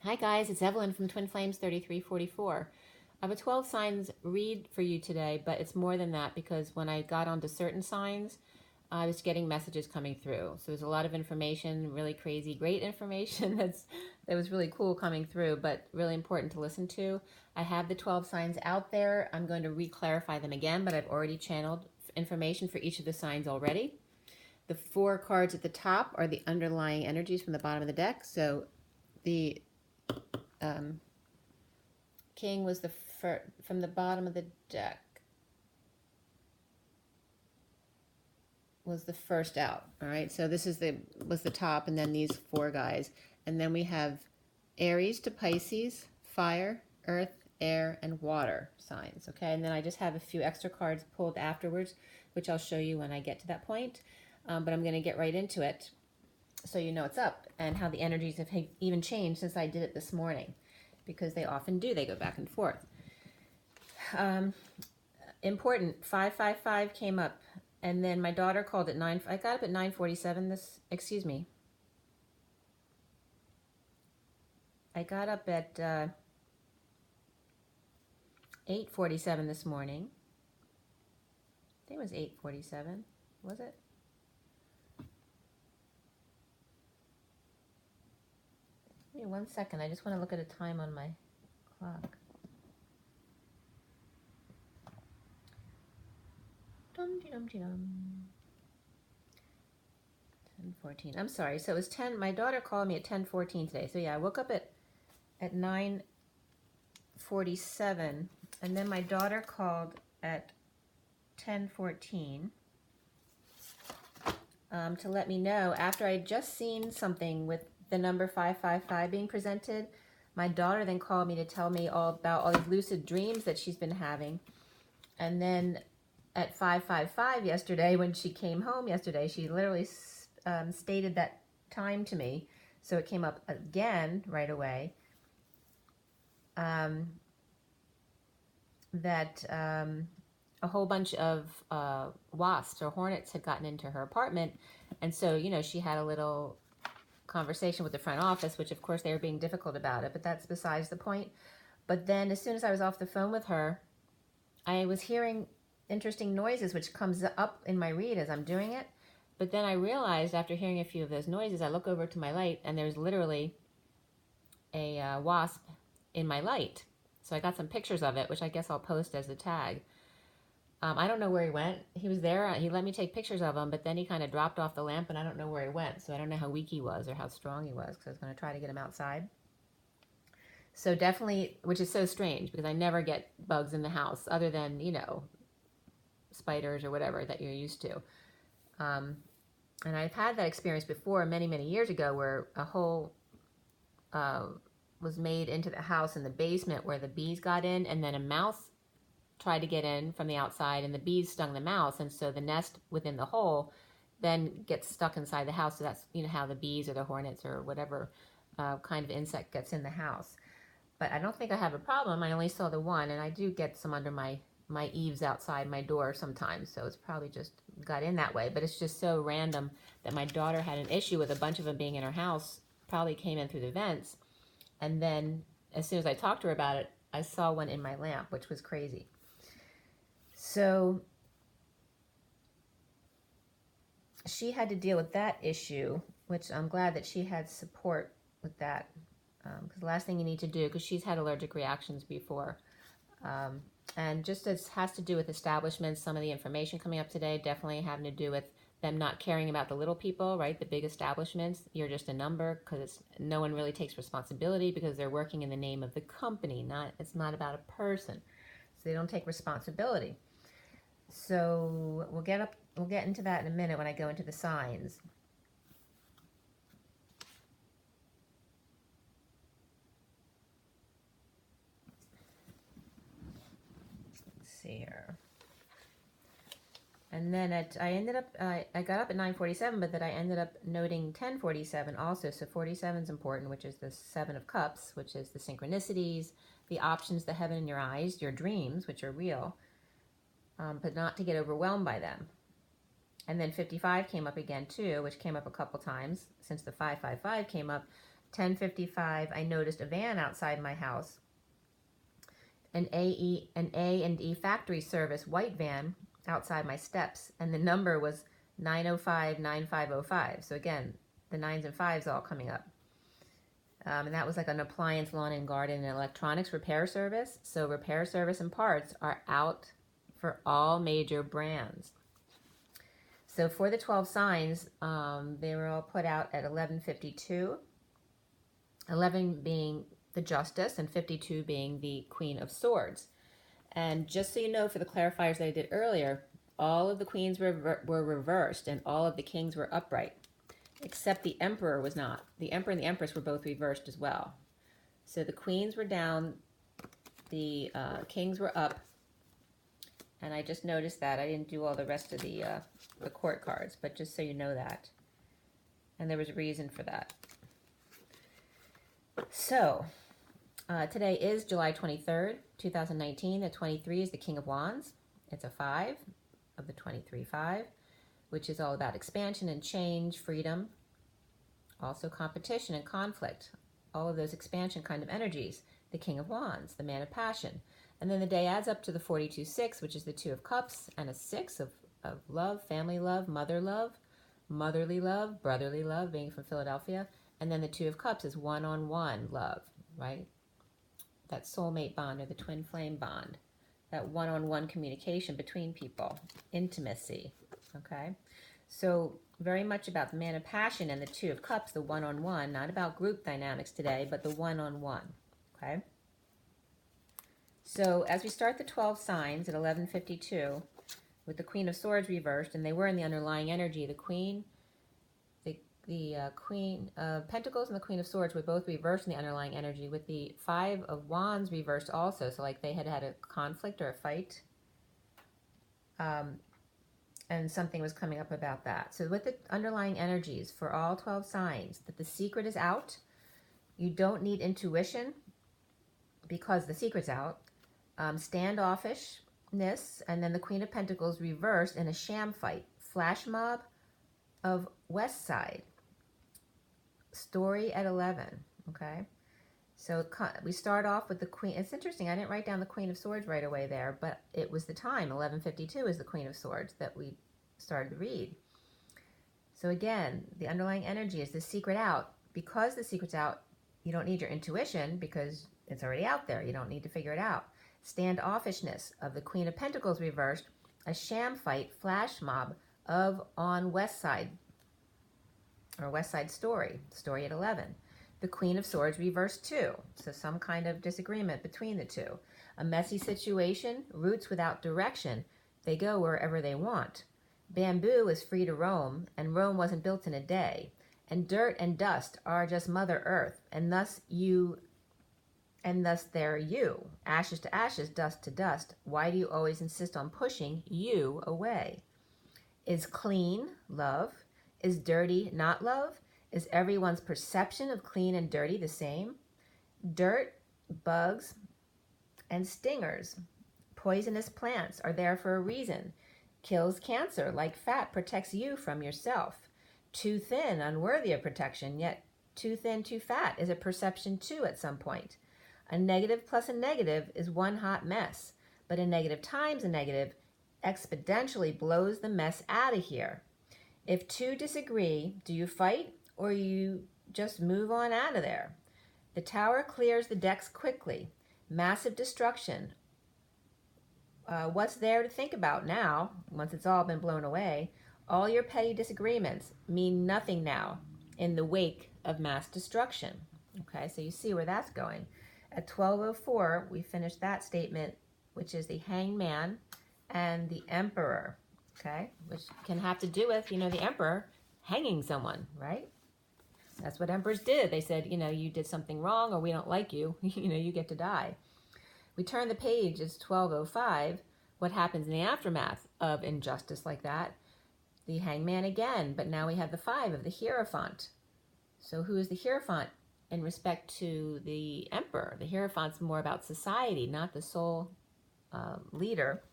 Hi guys, it's Evelyn from Twin Flames 3344. I have a 12 signs read for you today, but it's more than that because when I got onto certain signs, I was getting messages coming through. So there's a lot of information, really crazy, great information that was really cool coming through, but really important to listen to. I have the 12 signs out there. I'm going to re-clarify them again, but I've already channeled information for each of the signs already. The 4 cards at the top are the underlying energies from the bottom of the deck. So the King was the first from the bottom of the deck, was the first out. All right, so this is was the top, and then these 4 guys, and then we have Aries to Pisces, fire, earth, air, and water signs. Okay, and then I just have a few extra cards pulled afterwards, which I'll show you when I get to that point. But I'm going to get right into it, so you know what's up and how the energies have even changed since I did it this morning, because they often do. They go back and forth. Important, 555 came up, and then my daughter called at 9. I got up at 9:47. I got up at 8:47 this morning. I think it was 8:47. Was it? Give me 1 second. I just want to look at a time on my clock. Dum dum dum. 10:14. I'm sorry. So it was 10. My daughter called me at 10:14 today. So yeah, I woke up at 9:47, and then my daughter called at 10:14 to let me know after I had just seen something with the number 555 being presented. My daughter then called me to tell me all about all these lucid dreams that she's been having, and then at 5:55 yesterday, when she came home yesterday, she literally stated that time to me. So it came up again right away. That a whole bunch of wasps or hornets had gotten into her apartment. And so, you know, she had a little conversation with the front office, which of course they were being difficult about it, but that's besides the point. But then as soon as I was off the phone with her, I was hearing interesting noises, which comes up in my read as I'm doing it. But then I realized after hearing a few of those noises, I look over to my light and there's literally a wasp in my light. So I got some pictures of it, which I guess I'll post as a tag. I don't know where he went. He was there. He let me take pictures of him, but then he kind of dropped off the lamp and I don't know where he went. So I don't know how weak he was or how strong he was, because I was going to try to get him outside. So definitely, which is so strange because I never get bugs in the house other than, you know, spiders or whatever that you're used to. And I've had that experience before many, many years ago where a hole was made into the house in the basement where the bees got in, and then a mouse tried to get in from the outside and the bees stung the mouse, and so the nest within the hole then gets stuck inside the house. So that's, you know, how the bees or the hornets or whatever kind of insect gets in the house. But I don't think I have a problem. I only saw the one, and I do get some under my eaves outside my door sometimes, so it's probably just got in that way. But it's just so random that my daughter had an issue with a bunch of them being in her house, probably came in through the vents, and then as soon as I talked to her about it, I saw one in my lamp, which was crazy. So she had to deal with that issue, which I'm glad that she had support with that, because the last thing you need to do, because she's had allergic reactions before, and just as has to do with establishments, some of the information coming up today definitely having to do with them not caring about the little people, right? The big establishments, you're just a number, because no one really takes responsibility because they're working in the name of the company. It's not about a person, so they don't take responsibility. So we'll get into that in a minute when I go into the signs. Let's see here. And then I got up at 9:47, but then I ended up noting 10:47 also. So 47 is important, which is the 7 of Cups, which is the synchronicities, the options, the heaven in your eyes, your dreams, which are real, but not to get overwhelmed by them. And then 55 came up again too, which came up a couple times since the 555 came up. 10:55, I noticed a van outside my house, an A and E factory service white van outside my steps, and the number was 905-9505. So again, the 9s and 5s all coming up. And that was like an appliance, lawn and garden, and electronics repair service. So repair service and parts are out for all major brands. So for the 12 signs, they were all put out at 11:52. 11 being the Justice and 52 being the Queen of Swords. And just so you know, for the clarifiers that I did earlier, all of the queens were reversed and all of the kings were upright, except the Emperor was not. The Emperor and the Empress were both reversed as well. So the queens were down, the kings were up, and I just noticed that. I didn't do all the rest of the court cards, but just so you know that. And there was a reason for that. So, today is July 23rd, 2019. The 23 is the King of Wands. It's a 5 of the 23-5, which is all about expansion and change, freedom, also competition and conflict, all of those expansion kind of energies. The King of Wands, the man of passion. And then the day adds up to the 42-6, which is the 2 of Cups, and a 6 of love, family love, motherly love, brotherly love, being from Philadelphia. And then the 2 of Cups is one-on-one love, right? That soulmate bond or the twin flame bond. That one-on-one communication between people. Intimacy, okay? So very much about the man of passion and the 2 of Cups, the one-on-one, not about group dynamics today, but the one-on-one, okay? So as we start the 12 signs at 11:52 with the Queen of Swords reversed, and they were in the underlying energy, the Queen of Pentacles and the Queen of Swords were both reversed in the underlying energy, with the 5 of Wands reversed also. So like they had had a conflict or a fight, and something was coming up about that. So with the underlying energies for all 12 signs, that the secret is out. You don't need intuition because the secret's out. Standoffishness, and then the Queen of Pentacles reversed in a sham fight. Flash mob of West Side. Story at 11, okay? So we start off with the Queen. It's interesting, I didn't write down the Queen of Swords right away there, but it was the time, 11:52 is the Queen of Swords that we started to read. So again, the underlying energy is the secret out. Because the secret's out, you don't need your intuition because it's already out there. You don't need to figure it out. Standoffishness of the Queen of Pentacles reversed, a sham fight, flash mob of on West Side, or West Side Story at 11. The Queen of Swords reversed too, so some kind of disagreement between the two. A messy situation, roots without direction, they go wherever they want. Bamboo is free to roam, and Rome wasn't built in a day. And dirt and dust are just Mother Earth, and thus they're you. Ashes to ashes, dust to dust. Why do you always insist on pushing you away? Is clean love? Is dirty not love? Is everyone's perception of clean and dirty the same? Dirt, bugs, and stingers, poisonous plants are there for a reason. Kills cancer like fat, protects you from yourself. Too thin, unworthy of protection, yet too thin, too fat is a perception too at some point. A negative plus a negative is one hot mess, but a negative times a negative exponentially blows the mess out of here. If two disagree, do you fight or you just move on out of there? The Tower clears the decks quickly. Massive destruction. What's there to think about now, once it's all been blown away? All your petty disagreements mean nothing now in the wake of mass destruction. Okay, so you see where that's going. At 12:04, we finished that statement, which is the Hanged Man and the Emperor. Okay, which can have to do with, the Emperor hanging someone, right? That's what emperors did. They said, you did something wrong or we don't like you, you get to die. We turn the page, it's 12:05. What happens in the aftermath of injustice like that? The Hangman again, but now we have the 5 of the Hierophant. So who is the Hierophant in respect to the Emperor? The Hierophant's more about society, not the sole leader.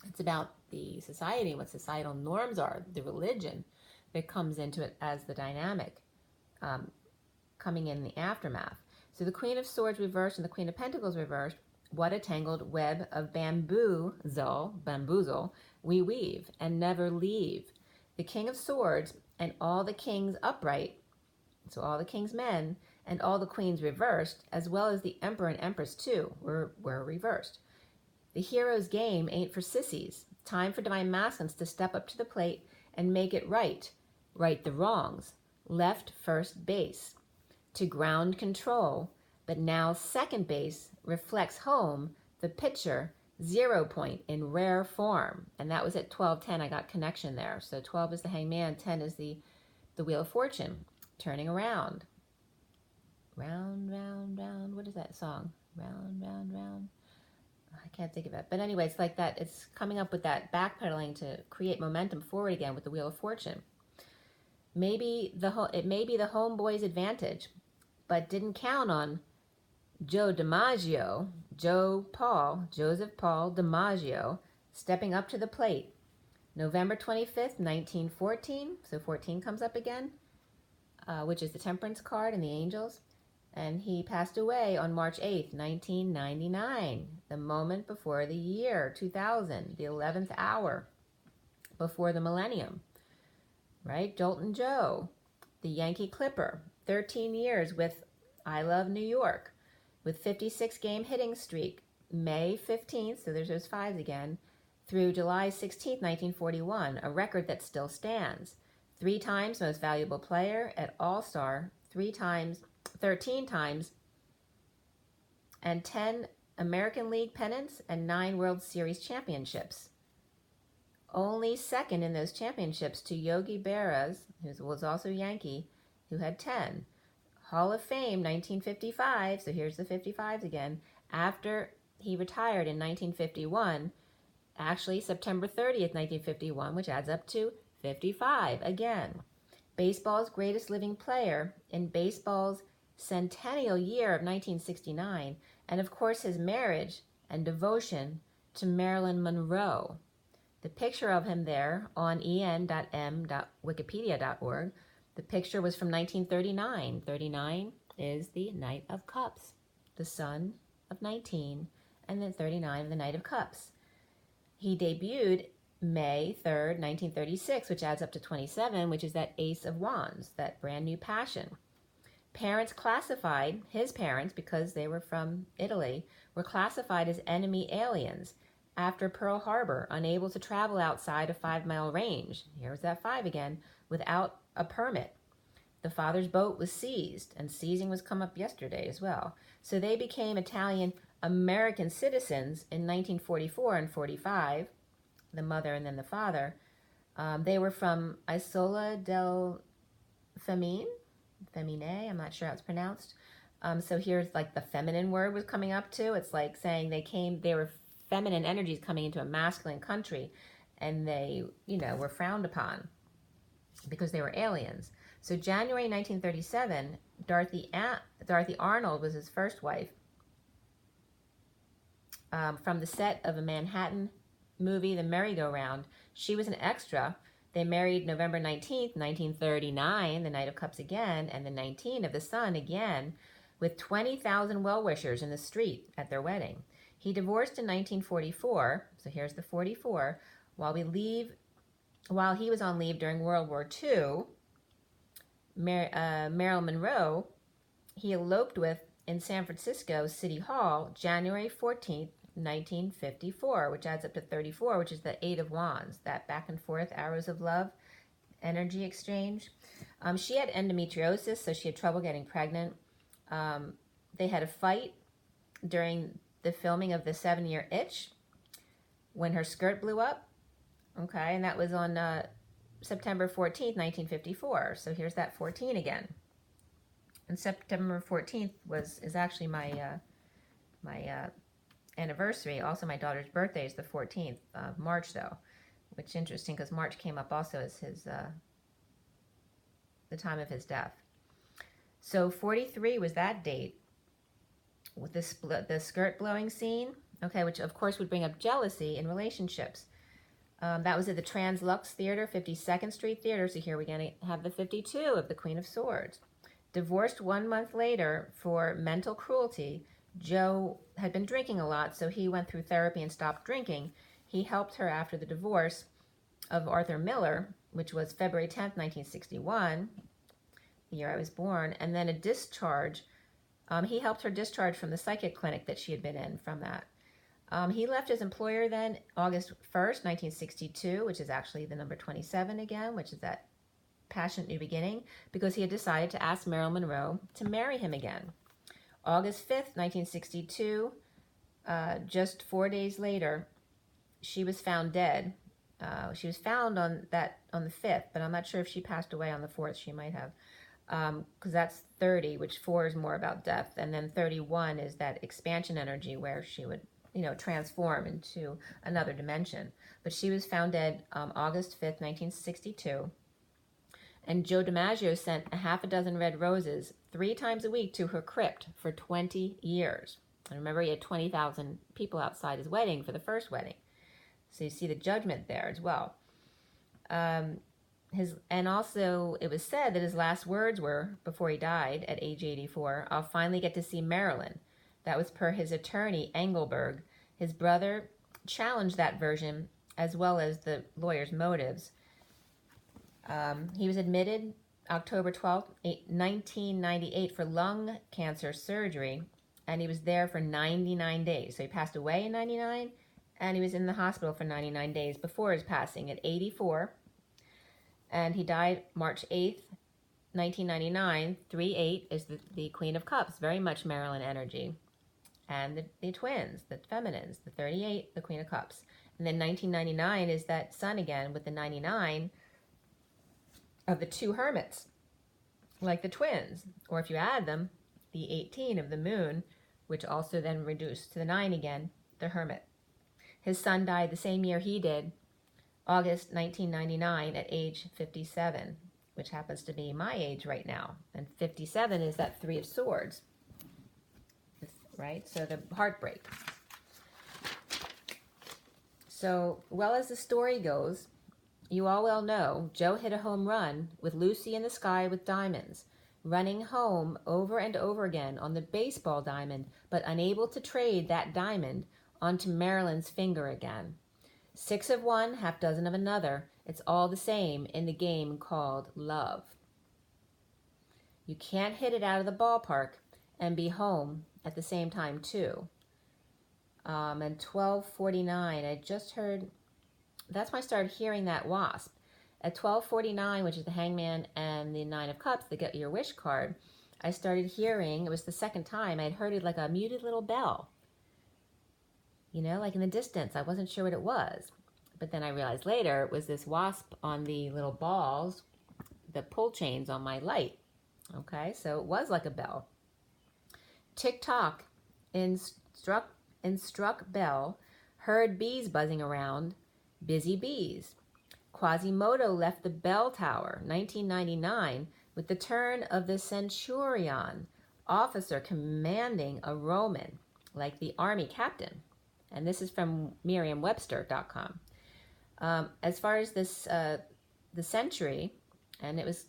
It's about the society, what societal norms are, the religion that comes into it as the dynamic coming in the aftermath. So the Queen of Swords reversed and the Queen of Pentacles reversed. What a tangled web of bamboozle we weave and never leave. The King of Swords and all the kings upright, so all the king's men and all the queens reversed, as well as the Emperor and Empress too, were reversed. The hero's game ain't for sissies. Time for divine masculines to step up to the plate and make it right the wrongs. Left first base to ground control, but now second base reflects home the pitcher 0 point in rare form. And that was at 12:10. I got connection there. So 12 is the hangman, 10 is the wheel of fortune, turning around. Round, round, round. What is that song? Round, round, round. I can't think of it. But anyway, it's like that. It's coming up with that backpedaling to create momentum forward again with the wheel of fortune. It may be the homeboy's advantage, but didn't count on Joseph Paul DiMaggio stepping up to the plate. November 25th, 1914. So 14 comes up again, which is the Temperance card and the angels. And he passed away on March 8th, 1999, the moment before the year 2000, the 11th hour before the millennium, right? Joltin' Joe, the Yankee Clipper, 13 years with I Love New York, with 56-game hitting streak, May 15th, so there's those fives again, through July 16th, 1941, a record that still stands. 3 times most valuable player at All-Star, 13 times, and 10 American League pennants and 9 World Series championships. Only second in those championships to Yogi Berra's, who was also Yankee, who had 10. Hall of Fame, 1955, so here's the 55s again, after he retired in 1951, actually September 30th, 1951, which adds up to 55 again. Baseball's greatest living player in baseball's centennial year of 1969, and of course his marriage and devotion to Marilyn Monroe. The picture of him there on en.m.wikipedia.org, the picture was from 1939. 39 is the Knight of Cups, the son of 19, and then 39 the Knight of Cups. He debuted May 3rd, 1936, which adds up to 27, which is that Ace of Wands, that brand new passion. Parents classified, his parents, because they were from Italy, were classified as enemy aliens after Pearl Harbor, unable to travel outside a 5-mile range, here's that 5 again, without a permit. The father's boat was seized, and seizing was come up yesterday as well. So they became Italian American citizens in 1944 and 45, the mother and then the father. They were from Isola del Femine, I'm not sure how it's pronounced. So here's like the feminine word was coming up too. It's like saying they were feminine energies coming into a masculine country, and they, were frowned upon because they were aliens. So January 1937, Dorothy Arnold was his first wife. From the set of a Manhattan movie, The Merry-Go-Round, she was an extra. They married November 19th, 1939, the Knight of Cups again, and the 19 of the Sun again, with 20,000 well-wishers in the street at their wedding. He divorced in 1944, so here's the 44, while he was on leave during World War II. Marilyn Monroe, he eloped with in San Francisco City Hall, January 14th, 1954, which adds up to 34, which is the 8 of Wands, that back and forth arrows of love, energy exchange. She had endometriosis, so she had trouble getting pregnant. They had a fight during the filming of the 7-Year Itch when her skirt blew up. Okay, and that was on September 14th, 1954. So here's that 14 again. And September 14th is actually my anniversary. Also, my daughter's birthday is the 14th of March, though, which is interesting because March came up also as the time of his death. So 43 was that date with the skirt blowing scene. Okay, which of course would bring up jealousy in relationships. That was at the Translux Theater, 52nd Street Theater. So here we're going to have the 52 of the Queen of Swords. Divorced 1 month later for mental cruelty. Joe had been drinking a lot, so he went through therapy and stopped drinking. He helped her after the divorce of Arthur Miller, which was February 10th, 1961, the year I was born, and then a discharge. He helped her discharge from the psychic clinic that she had been in from that. He left his employer then August 1st, 1962, which is actually the number 27 again, which is that passionate new beginning, because he had decided to ask Marilyn Monroe to marry him again. August 5th, 1962, just 4 days later, she was found dead. She was found on the 5th, but I'm not sure if she passed away on the 4th. She might have, because that's 30, which 4 is more about death, and then 31 is that expansion energy where she would, transform into another dimension. But she was found dead August 5th, 1962. And Joe DiMaggio sent a half a dozen red roses 3 times a week to her crypt for 20 years. And remember, he had 20,000 people outside his wedding for the first wedding. So you see the judgment there as well. And also, it was said that his last words were, before he died at age 84, "I'll finally get to see Marilyn." That was per his attorney, Engelberg. His brother challenged that version, as well as the lawyer's motives. He was admitted October 12th, 1998 for lung cancer surgery, and he was there for 99 days. So he passed away in 99, and he was in the hospital for 99 days before his passing at 84. And he died March 8th, 1999. 3-8 is the Queen of Cups, very much Marilyn energy. And the twins, the feminines, the 38, the Queen of Cups. And then 1999 is that sun again with the 99 of the 2 hermits, like the twins. Or if you add them, the 18 of the moon, which also then reduced to the 9 again, the hermit. His son died the same year he did, August 1999, at age 57, which happens to be my age right now. And 57 is that 3 of Swords, right? So the heartbreak. So, well, as the story goes, you all well know, Joe hit a home run with Lucy in the Sky with Diamonds, running home over and over again on the baseball diamond, but unable to trade that diamond onto Marilyn's finger again. 6 of one, half dozen of another. It's all the same in the game called love. You can't hit it out of the ballpark and be home at the same time too. And 12:49, I just heard, that's when I started hearing that wasp. At 12:49, which is the Hangman and the 9 of Cups, the Get Your Wish card, I started hearing, it was the second time, I'd heard it like a muted little bell. Like in the distance. I wasn't sure what it was. But then I realized later it was this wasp on the little balls, the pull chains on my light. Okay, so it was like a bell. Tick-tock, instruct bell, heard bees buzzing around, busy bees. Quasimodo left the bell tower, 1999, with the turn of the centurion, officer commanding a Roman, like the army captain. And this is from Merriam-Webster.com. As far as this, the century, and it was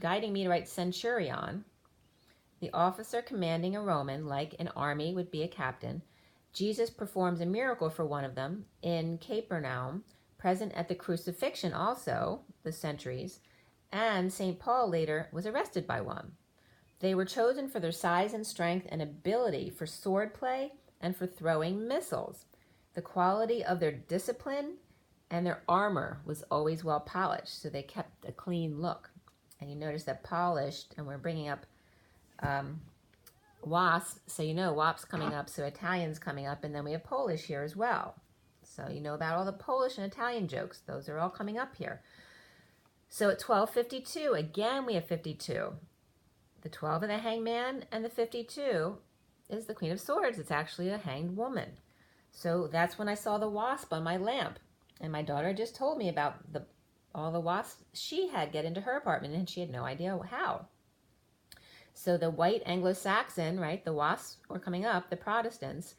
guiding me to write centurion, the officer commanding a Roman, like an army would be a captain. Jesus performs a miracle for one of them in Capernaum, present at the crucifixion also, the centuries, and St. Paul later was arrested by one. They were chosen for their size and strength and ability for sword play and for throwing missiles. The quality of their discipline and their armor was always well polished, so they kept a clean look. And you notice that polished, and we're bringing up wasp, so WAP's coming up, so Italian's coming up, and then we have Polish here as well. So you know about all the Polish and Italian jokes. Those are all coming up here. So at 12:52, again we have 52. The 12 of the Hangman and the 52 is the Queen of Swords. It's actually a hanged woman. So that's when I saw the wasp on my lamp. And my daughter just told me about all the wasps she had get into her apartment, and she had no idea how. So the white Anglo-Saxon, right, the wasps were coming up, the Protestants,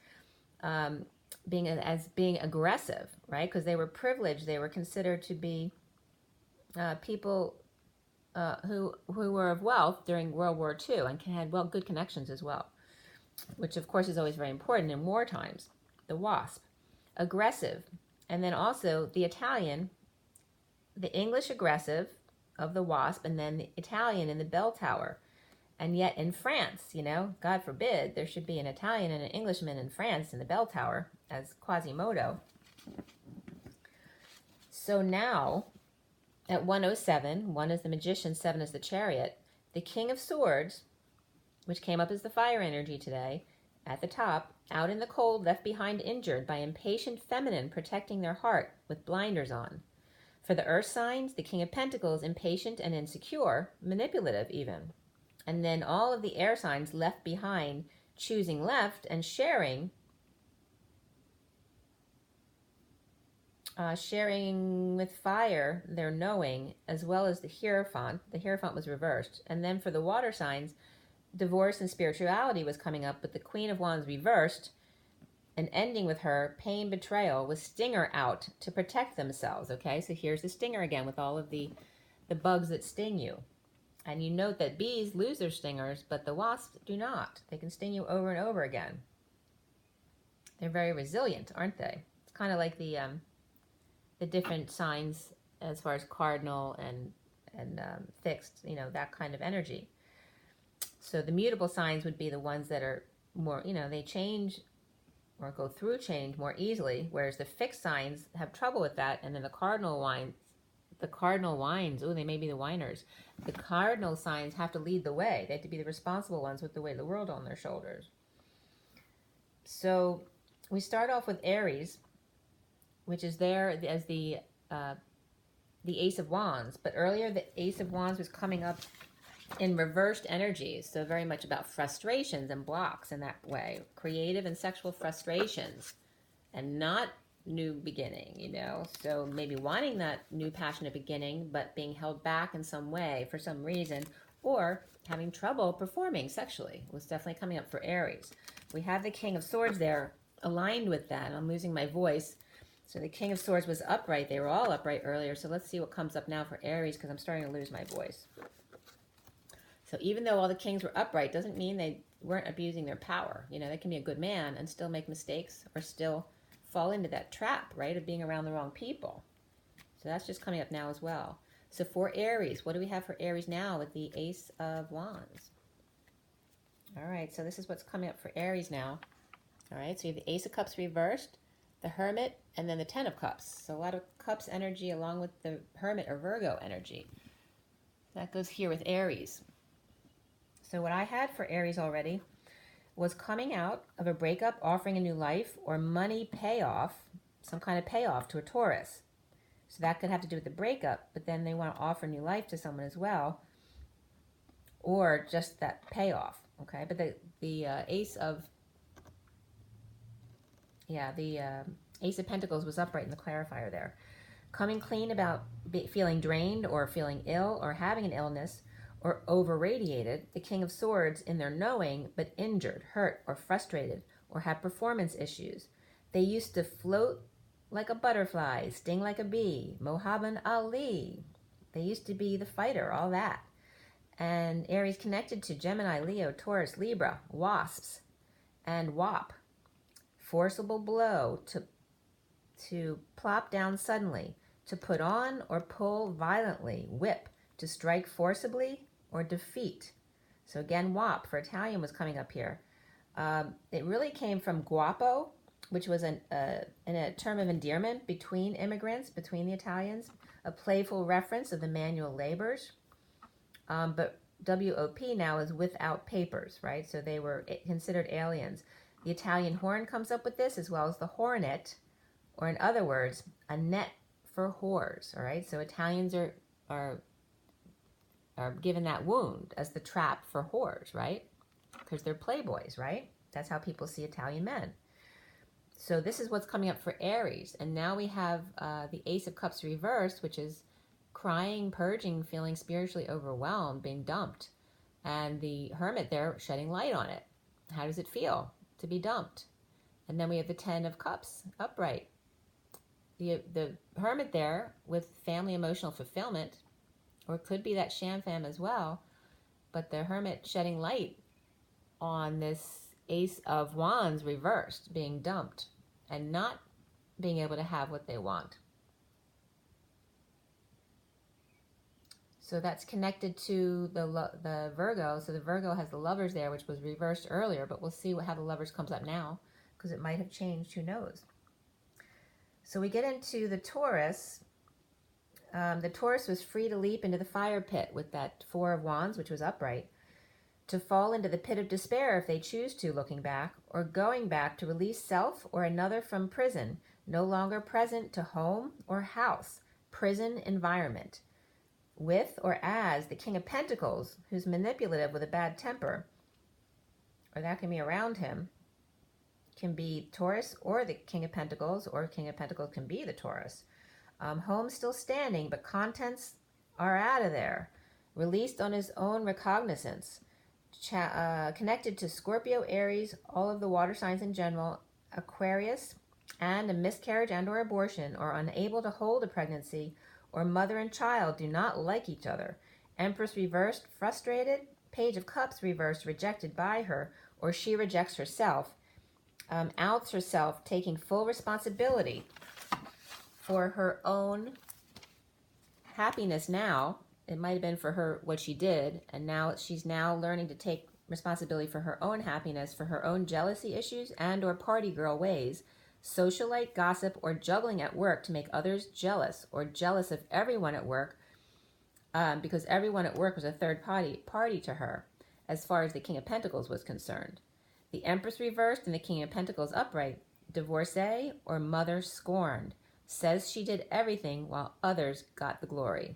being aggressive, right, because they were privileged. They were considered to be people who were of wealth during World War II and had good connections as well, which of course is always very important in war times. The Wasp, aggressive, and then also the Italian, the English aggressive of the Wasp, and then the Italian in the bell tower. And yet in France, God forbid, there should be an Italian and an Englishman in France in the bell tower as Quasimodo. So now, at 107, 1 is the Magician, 7 is the Chariot, the King of Swords, which came up as the fire energy today, at the top, out in the cold, left behind injured by impatient feminine protecting their heart with blinders on. For the earth signs, the King of Pentacles, impatient and insecure, manipulative even. And then all of the air signs left behind, choosing left and sharing with fire their knowing, as well as the Hierophant. The Hierophant was reversed. And then for the water signs, divorce and spirituality was coming up, but the Queen of Wands reversed, and ending with her, pain, betrayal, with stinger out to protect themselves. Okay, so here's the stinger again with all of the bugs that sting you. And you note that bees lose their stingers, but the wasps do not. They can sting you over and over again. They're very resilient, aren't they? It's kind of like the different signs as far as cardinal and fixed, that kind of energy. So the mutable signs would be the ones that are more, they change or go through change more easily, whereas the fixed signs have trouble with that. And then the cardinal wines, they may be the whiners. The cardinal signs have to lead the way. They have to be the responsible ones with the weight of the world on their shoulders. So we start off with Aries, which is there as the Ace of Wands. But earlier the Ace of Wands was coming up in reversed energies, so very much about frustrations and blocks in that way. Creative and sexual frustrations, and not new beginning, so maybe wanting that new passionate beginning but being held back in some way for some reason, or having trouble performing sexually was definitely coming up for Aries. We have the King of Swords there aligned with that. I'm losing my voice. So the King of Swords was upright. They were all upright earlier, so let's see what comes up now for Aries, because I'm starting to lose my voice. So even though all the kings were upright, doesn't mean they weren't abusing their power. They can be a good man and still make mistakes, or still fall into that trap, right, of being around the wrong people. So that's just coming up now as well. So for Aries, what do we have for Aries now with the Ace of Wands? All right, so this is what's coming up for Aries now. All right, so you have the Ace of Cups reversed, the Hermit, and then the Ten of Cups. So a lot of Cups energy along with the Hermit or Virgo energy. That goes here with Aries. So what I had for Aries already was coming out of a breakup, offering a new life, or money payoff, some kind of payoff to a Taurus. So that could have to do with the breakup, but then they want to offer new life to someone as well, or just that payoff, okay? But the Ace of Pentacles was upright in the clarifier there. Coming clean about feeling drained or feeling ill or having an illness, or over-radiated, the King of Swords in their knowing, but injured, hurt, or frustrated, or have performance issues. They used to float like a butterfly, sting like a bee, Muhammad Ali. They used to be the fighter, all that. And Aries connected to Gemini, Leo, Taurus, Libra, wasps, and WAP. Forcible blow, to plop down suddenly, to put on or pull violently, whip, to strike forcibly, or defeat. So again, WAP for Italian was coming up here. It really came from guapo, which was a term of endearment between immigrants, between the Italians, a playful reference of the manual labors. But WOP now is without papers, right? So they were considered aliens. The Italian horn comes up with this, as well as the hornet, or in other words, a net for whores, all right? So Italians are given that wound as the trap for whores, right? Because they're playboys, right? That's how people see Italian men. So this is what's coming up for Aries. And now we have the Ace of Cups reversed, which is crying, purging, feeling spiritually overwhelmed, being dumped. And the Hermit there shedding light on it. How does it feel to be dumped? And then we have the Ten of Cups upright. The Hermit there with family emotional fulfillment, or it could be that sham fam as well, but the Hermit shedding light on this Ace of Wands reversed, being dumped and not being able to have what they want. So that's connected to the Virgo. So the Virgo has the Lovers there, which was reversed earlier, but we'll see how the Lovers comes up now, because it might have changed, who knows. So we get into the Taurus. The Taurus was free to leap into the fire pit with that Four of Wands, which was upright, to fall into the pit of despair if they choose to, looking back, or going back to release self or another from prison, no longer present to home or house, prison environment. With or as the King of Pentacles, who's manipulative with a bad temper, or that can be around him, can be Taurus or the King of Pentacles, or King of Pentacles can be the Taurus. Home still standing, but contents are out of there. Released on his own recognizance. Connected to Scorpio, Aries, all of the water signs in general, Aquarius, and a miscarriage and or abortion, or unable to hold a pregnancy, or mother and child do not like each other. Empress reversed, frustrated. Page of Cups reversed, rejected by her, or she rejects herself. Outs herself, taking full responsibility for her own happiness now. It might have been for her what she did, and now she's now learning to take responsibility for her own happiness, for her own jealousy issues and or party girl ways, socialite, gossip, or juggling at work to make others jealous, or jealous of everyone at work, because everyone at work was a third party to her, as far as the King of Pentacles was concerned. The Empress reversed and the King of Pentacles upright, divorcee or mother scorned, says she did everything while others got the glory.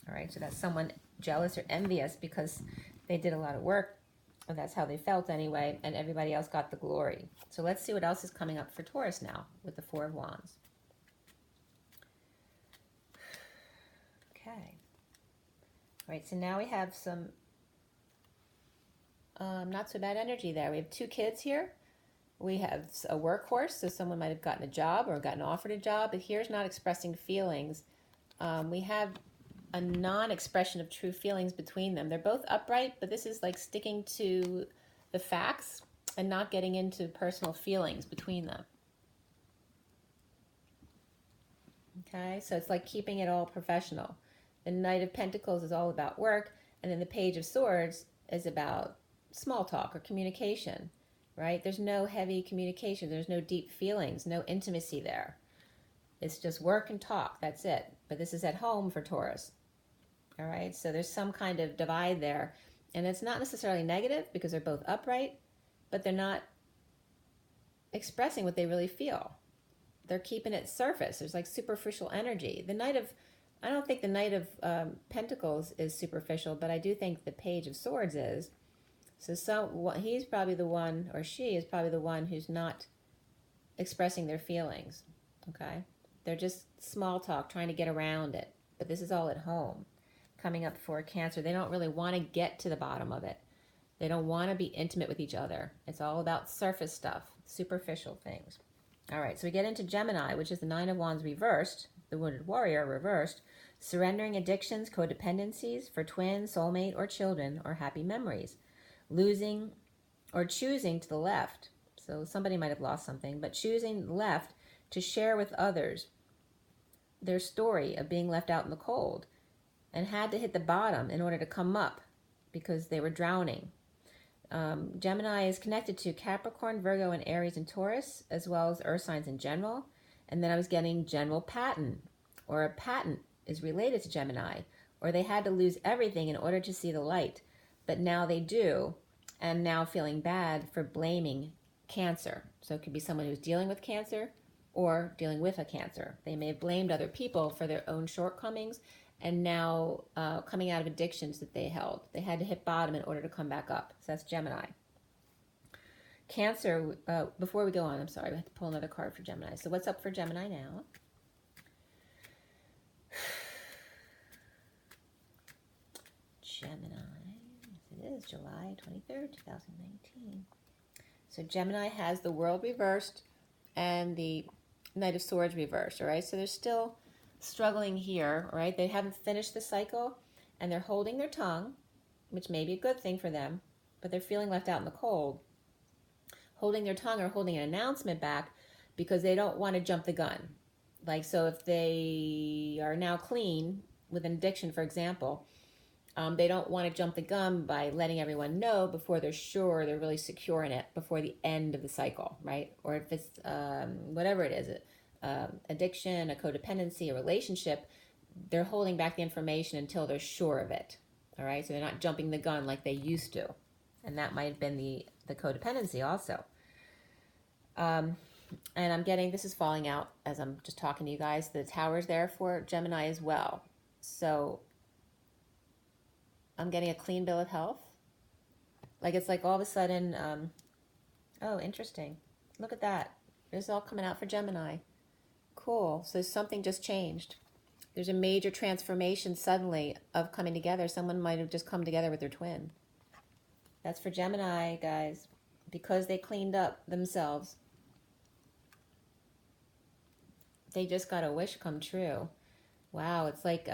All right, so that's someone jealous or envious because they did a lot of work, and that's how they felt anyway, and everybody else got the glory. So let's see what else is coming up for Taurus now with the Four of Wands. Okay. All right, so now we have some not so bad energy there. We have two kids here. We have a workhorse, so someone might have gotten a job or gotten offered a job, but here's not expressing feelings. We have a non-expression of true feelings between them. They're both upright, but this is like sticking to the facts and not getting into personal feelings between them. Okay, so it's like keeping it all professional. The Knight of Pentacles is all about work, and then the Page of Swords is about small talk or communication, right? There's no heavy communication. There's no deep feelings, no intimacy there. It's just work and talk. That's it. But this is at home for Taurus. All right. So there's some kind of divide there. And it's not necessarily negative because they're both upright, but they're not expressing what they really feel. They're keeping it surface. There's like superficial energy. I don't think the Knight of Pentacles is superficial, but I do think the Page of Swords is. So he's probably the one, or she is probably the one who's not expressing their feelings. Okay. They're just small talk, trying to get around it. But this is all at home. Coming up for Cancer, they don't really want to get to the bottom of it. They don't want to be intimate with each other. It's all about surface stuff, superficial things. All right, so we get into Gemini, which is the Nine of Wands reversed, the Wounded Warrior reversed, surrendering addictions, codependencies for twins, soulmate, or children, or happy memories. Losing or choosing to the left. So somebody might have lost something, but choosing left to share with others their story of being left out in the cold, and had to hit the bottom in order to come up because they were drowning. Gemini is connected to Capricorn, Virgo, and Aries and Taurus, as well as earth signs in general. And then I was getting general patent, or a patent is related to Gemini, or they had to lose everything in order to see the light. But now they do, and now feeling bad for blaming Cancer. So it could be someone who's dealing with Cancer or dealing with a Cancer. They may have blamed other people for their own shortcomings, and now coming out of addictions that they held. They had to hit bottom in order to come back up. So that's Gemini. Cancer, before we go on, I'm sorry, we have to pull another card for Gemini. So what's up for Gemini now? Gemini, yes it is, July 23rd, 2019. So Gemini has the World reversed and the Knight of Swords reversed, all right? So they're still struggling here, all right? They haven't finished the cycle, and they're holding their tongue, which may be a good thing for them, but they're feeling left out in the cold. Holding their tongue or holding an announcement back because they don't want to jump the gun. Like, so if they are now clean with an addiction, for example, they don't want to jump the gun by letting everyone know before they're sure they're really secure in it before the end of the cycle, right? Or if it's whatever it is, addiction, a codependency, a relationship, they're holding back the information until they're sure of it, all right? So they're not jumping the gun like they used to. And that might have been the codependency also. And I'm getting, this is falling out as I'm just talking to you guys, the tower's there for Gemini as well. So I'm getting a clean bill of health. Like, it's like all of a sudden, oh, interesting. Look at that. It's all coming out for Gemini. Cool. So something just changed. There's a major transformation suddenly of coming together. Someone might have just come together with their twin. That's for Gemini, guys, because they cleaned up themselves. They just got a wish come true. Wow, it's like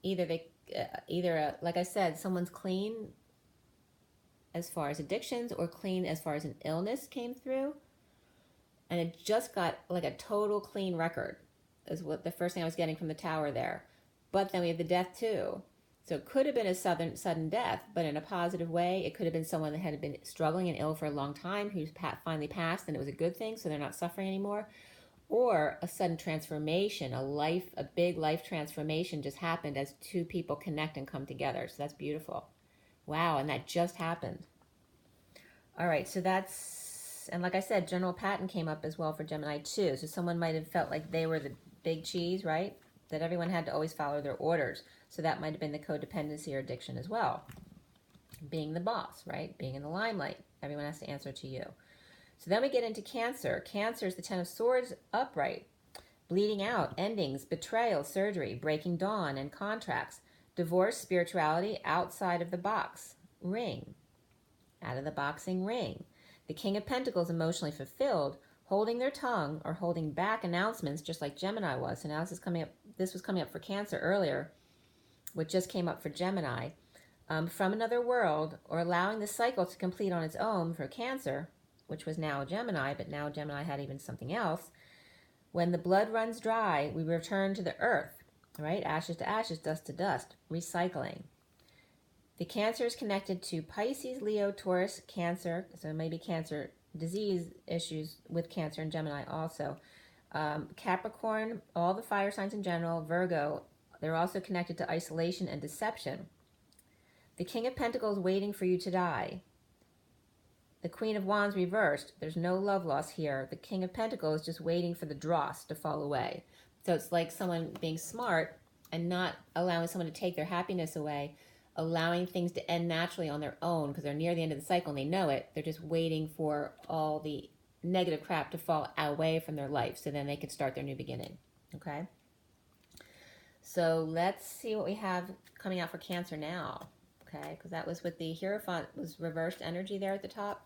either like I said, someone's clean as far as addictions or clean as far as an illness came through, and it just got like a total clean record is what the first thing I was getting from the tower there. But then we have the death too. So it could have been a sudden death, but in a positive way. It could have been someone that had been struggling and ill for a long time who's finally passed, and it was a good thing, so they're not suffering anymore. Or a sudden transformation, a big life transformation just happened as two people connect and come together. So that's beautiful. Wow, and that just happened. All right, so that's, and like I said, general pattern came up as well for Gemini too. So someone might have felt like they were the big cheese, right? That everyone had to always follow their orders. So that might have been the codependency or addiction as well. Being the boss, right? Being in the limelight. Everyone has to answer to you. So then we get into Cancer. Cancer is the Ten of Swords upright. Bleeding out, endings, betrayal, surgery, breaking dawn, and contracts. Divorce, spirituality, outside of the box. Ring. Out of the boxing ring. The King of Pentacles, emotionally fulfilled, holding their tongue or holding back announcements, just like Gemini was. So now this is coming up. This was coming up for Cancer earlier, which just came up for Gemini. From another world, or allowing the cycle to complete on its own for Cancer, which was now Gemini, but now Gemini had even something else. When the blood runs dry, we return to the earth, right? Ashes to ashes, dust to dust, recycling. The Cancer is connected to Pisces, Leo, Taurus, Cancer, so maybe Cancer disease issues with Cancer and Gemini also. Capricorn, all the fire signs in general, Virgo, they're also connected to isolation and deception. The King of Pentacles waiting for you to die. The Queen of Wands reversed. There's no love loss here. The King of Pentacles is just waiting for the dross to fall away. So it's like someone being smart and not allowing someone to take their happiness away, allowing things to end naturally on their own because they're near the end of the cycle and they know it. They're just waiting for all the negative crap to fall away from their life so then they can start their new beginning. Okay? So let's see what we have coming out for Cancer now. Okay? Because that was with the Hierophant, was reversed energy there at the top.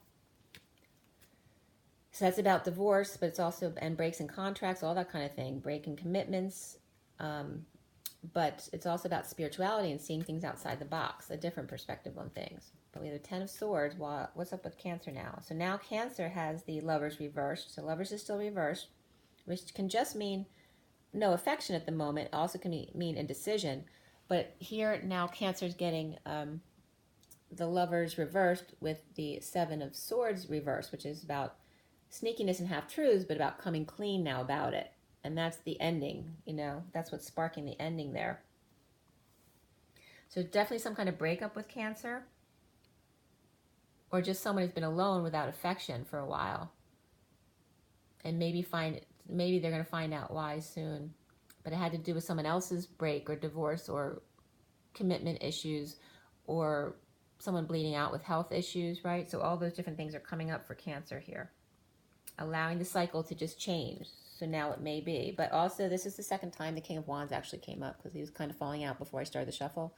So that's about divorce, but it's also, and breaks in contracts, all that kind of thing, breaking commitments. But it's also about spirituality and seeing things outside the box, a different perspective on things. But we have the Ten of Swords. What's up with Cancer now? So now Cancer has the Lovers reversed. So Lovers is still reversed, which can just mean no affection at the moment. It also can mean indecision. But here now Cancer is getting the Lovers reversed with the Seven of Swords reversed, which is about sneakiness and half-truths, but about coming clean now about it. And that's the ending, you know, that's what's sparking the ending there. So definitely some kind of breakup with Cancer, or just someone who's been alone without affection for a while. And maybe they're going to find out why soon. But it had to do with someone else's break or divorce or commitment issues or someone bleeding out with health issues, right? So all those different things are coming up for Cancer here. Allowing the cycle to just change. So now it may be. But also, this is the second time the King of Wands actually came up because he was kind of falling out before I started the shuffle.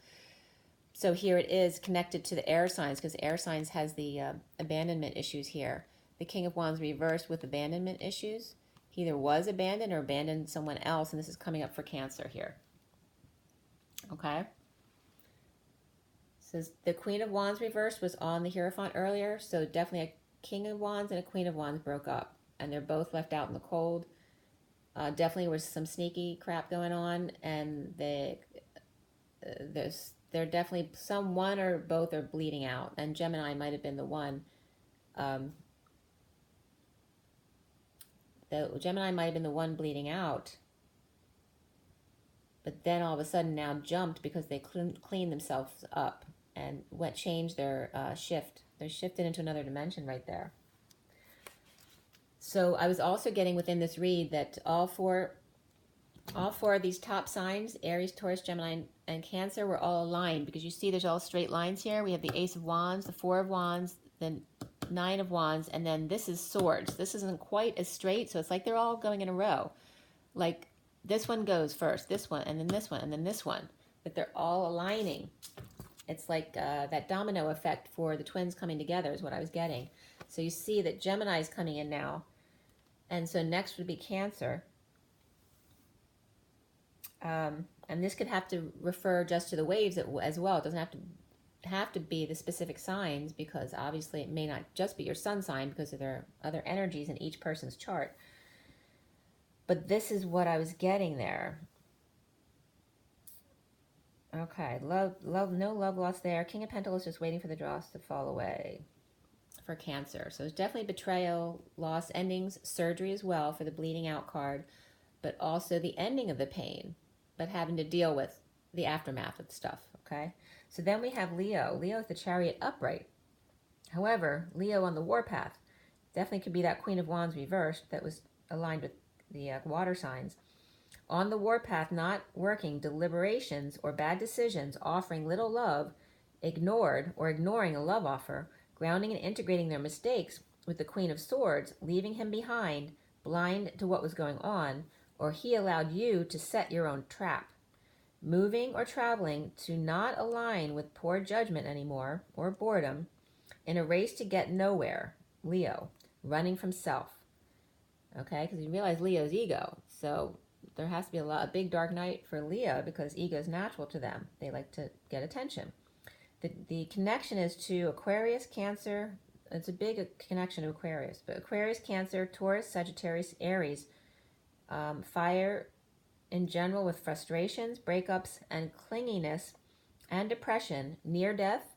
So here it is connected to the air signs because air signs has the abandonment issues here. The King of Wands reversed with abandonment issues. He either was abandoned or abandoned someone else, and this is coming up for Cancer here. Okay? So the Queen of Wands reversed was on the Hierophant earlier, so definitely a King of Wands and a Queen of Wands broke up, and they're both left out in the cold. Definitely was some sneaky crap going on, and they're definitely one or both are bleeding out, and Gemini might have been the one. The Gemini might have been the one bleeding out, but then all of a sudden now jumped because they cleaned themselves up and changed their shift. They're shifted into another dimension right there. So I was also getting within this read that all four of these top signs, Aries, Taurus, Gemini, and Cancer, were all aligned, because you see there's all straight lines here. We have the Ace of Wands, the Four of Wands, the Nine of Wands, and then this is Swords. This isn't quite as straight, so it's like they're all going in a row. Like this one goes first, this one, and then this one, and then this one. But they're all aligning. It's like that domino effect for the twins coming together is what I was getting. So you see that Gemini is coming in now. And so next would be Cancer. And this could have to refer just to the waves as well. It doesn't have to be the specific signs, because obviously it may not just be your sun sign, because there are other energies in each person's chart. But this is what I was getting there. Okay, no love lost there. King of Pentacles just waiting for the dross to fall away for Cancer. So it's definitely betrayal, loss, endings, surgery as well for the bleeding out card, but also the ending of the pain, but having to deal with the aftermath of stuff, okay? So then we have Leo. Leo is the Chariot upright. However, Leo on the warpath definitely could be that Queen of Wands reversed that was aligned with the water signs. On the warpath, not working, deliberations or bad decisions, offering little love, ignored or ignoring a love offer, grounding and integrating their mistakes with the Queen of Swords, leaving him behind, blind to what was going on, or he allowed you to set your own trap. Moving or traveling to not align with poor judgment anymore, or boredom, in a race to get nowhere, Leo, running from self. Okay, because you realize Leo's ego, so there has to be a big dark night for Leo, because ego is natural to them. They like to get attention. The connection is to Aquarius, Cancer. It's a big connection to Aquarius, but Aquarius, Cancer, Taurus, Sagittarius, Aries, fire in general, with frustrations, breakups, and clinginess, and depression, near death,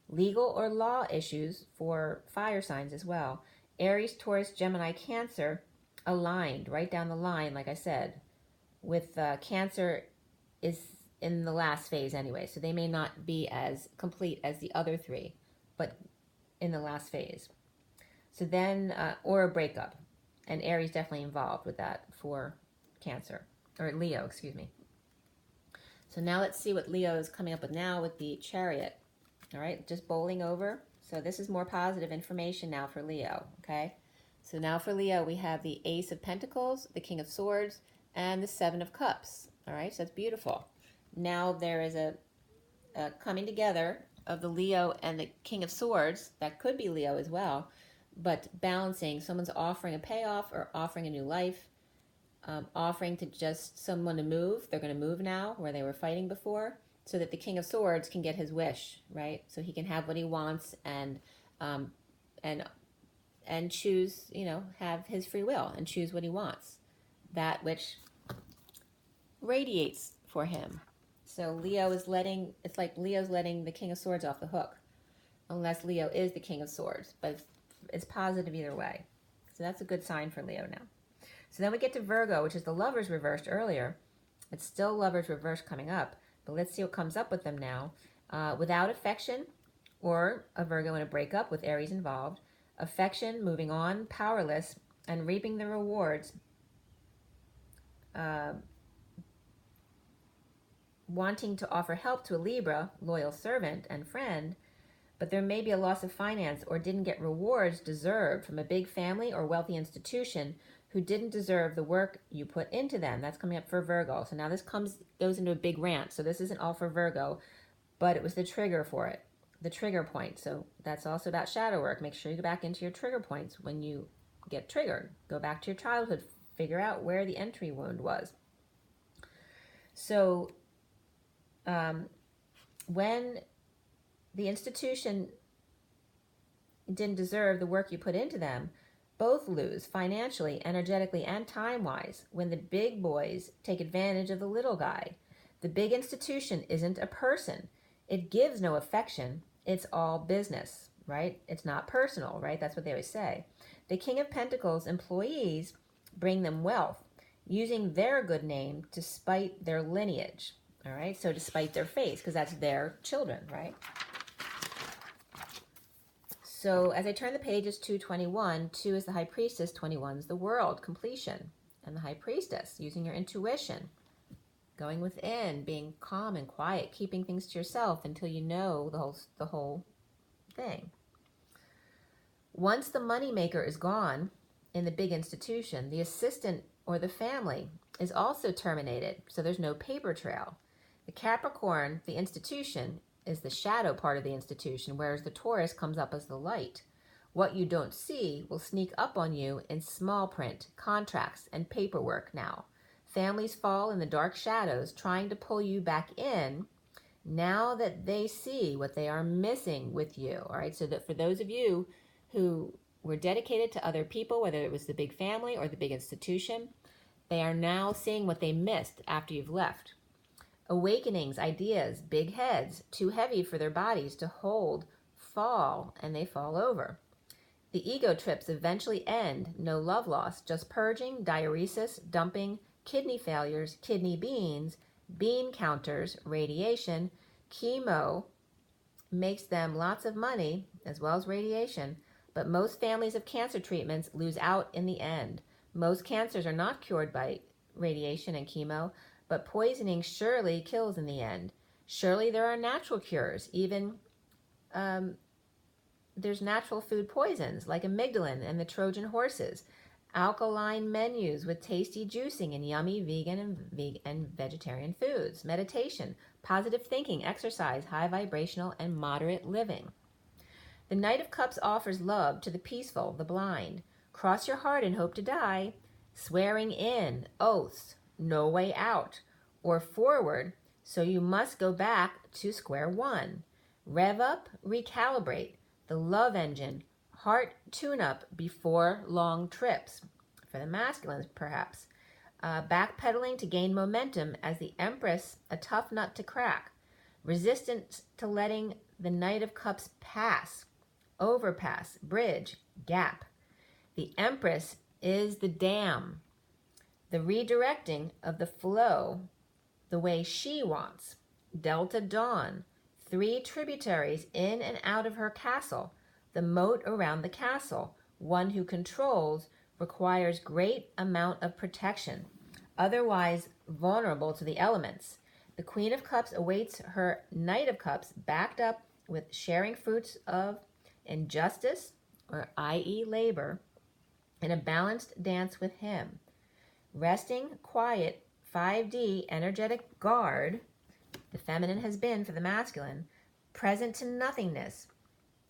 legal or law issues for fire signs as well. Aries, Taurus, Gemini, Cancer aligned right down the line, like I said, with Cancer is in the last phase anyway, so they may not be as complete as the other three, but in the last phase. So then, or a breakup, and Aries definitely involved with that for Cancer, or Leo, excuse me. So now let's see what Leo is coming up with now with the Chariot. All right, just bowling over. So this is more positive information now for Leo, okay? So now for Leo, we have the Ace of Pentacles, the King of Swords, and the Seven of Cups. All right, so that's beautiful. Now there is a coming together of the Leo and the King of Swords. That could be Leo as well, but balancing. Someone's offering a payoff or offering a new life, offering to just someone to move. They're going to move now where they were fighting before, so that the King of Swords can get his wish, right? So he can have what he wants and choose, have his free will and choose what he wants, that which radiates for him. So Leo is it's like Leo's letting the King of Swords off the hook, unless Leo is the King of Swords, but it's positive either way. So that's a good sign for Leo now. So then we get to Virgo, which is the Lovers reversed earlier. It's still Lovers reversed coming up, but let's see what comes up with them now. Without affection, or a Virgo in a breakup with Aries involved. Affection, moving on, powerless, and reaping the rewards. Wanting to offer help to a Libra, loyal servant and friend, but there may be a loss of finance or didn't get rewards deserved from a big family or wealthy institution who didn't deserve the work you put into them. That's coming up for Virgo. So now this goes into a big rant. So this isn't all for Virgo, but it was the trigger for it, the trigger point. So that's also about shadow work. Make sure you go back into your trigger points when you get triggered. Go back to your childhood, figure out where the entry wound was. So when the institution didn't deserve the work you put into them, both lose financially, energetically, and time-wise when the big boys take advantage of the little guy. The big institution isn't a person. It gives no affection. It's all business, right? It's not personal, right? That's what they always say. The King of Pentacles employees bring them wealth, using their good name to spite their lineage, all right? So to spite their face, because that's their children, right? So as I turn the pages, 221, 2 is the High Priestess, 21 is the World, completion. And the High Priestess, using your intuition, going within, being calm and quiet, keeping things to yourself until you know the whole thing. Once the moneymaker is gone in the big institution, the assistant or the family is also terminated, so there's no paper trail. The Capricorn, the institution, is the shadow part of the institution, whereas the Taurus comes up as the light. What you don't see will sneak up on you in small print, contracts, and paperwork now. Families fall in the dark shadows, trying to pull you back in now that they see what they are missing with you. All right, so that for those of you who were dedicated to other people, whether it was the big family or the big institution, they are now seeing what they missed after you've left. Awakenings, ideas, big heads, too heavy for their bodies to hold, fall, and they fall over. The ego trips eventually end. No love lost, just purging, diuresis, dumping, kidney failures, kidney beans, bean counters, radiation, chemo makes them lots of money as well as radiation, but most families of cancer treatments lose out in the end. Most cancers are not cured by radiation and chemo, but poisoning surely kills in the end. Surely there are natural cures. Even there's natural food poisons like amygdalin and the Trojan horses. Alkaline menus with tasty juicing and yummy vegan and vegetarian foods. Meditation, positive thinking, exercise, high vibrational and moderate living. The Knight of Cups offers love to the peaceful, the blind. Cross your heart and hope to die. Swearing in, oaths, no way out, or forward, so you must go back to square one. Rev up, recalibrate, the love engine, heart tune-up before long trips. For the masculines, perhaps. Backpedaling to gain momentum as the Empress, a tough nut to crack. Resistance to letting the Knight of Cups pass. Overpass, bridge, gap. The Empress is the dam. The redirecting of the flow the way she wants. Delta Dawn, 3 tributaries in and out of her castle. The moat around the castle, one who controls, requires great amount of protection, otherwise vulnerable to the elements. The Queen of Cups awaits her Knight of Cups, backed up with sharing fruits of injustice, or i.e. labor, in a balanced dance with him. Resting, quiet, 5D, energetic guard, the feminine has been for the masculine, present to nothingness,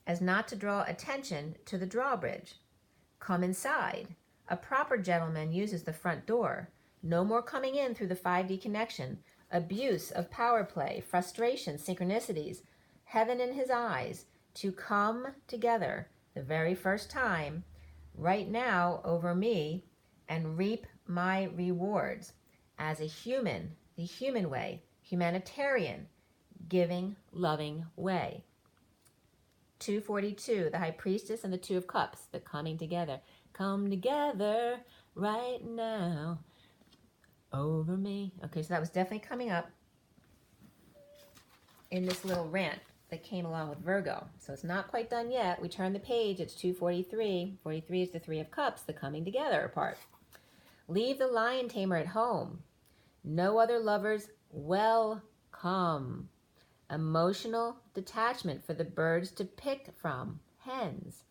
as not to draw attention to the drawbridge. Come inside. A proper gentleman uses the front door. No more coming in through the 5D connection. Abuse of power play, frustration, synchronicities, heaven in his eyes, to come together the very first time, right now over me, and reap my rewards as a human, the human way, humanitarian, giving, loving way. 242, the High Priestess and the Two of Cups, the coming together. Come together right now over me. Okay, so that was definitely coming up in this little rant that came along with Virgo. So it's not quite done yet. We turn the page. It's 243. 43 is the Three of Cups, the coming together part. Leave the lion tamer at home. No other lovers welcome. Emotional detachment for the birds to pick from. Hens.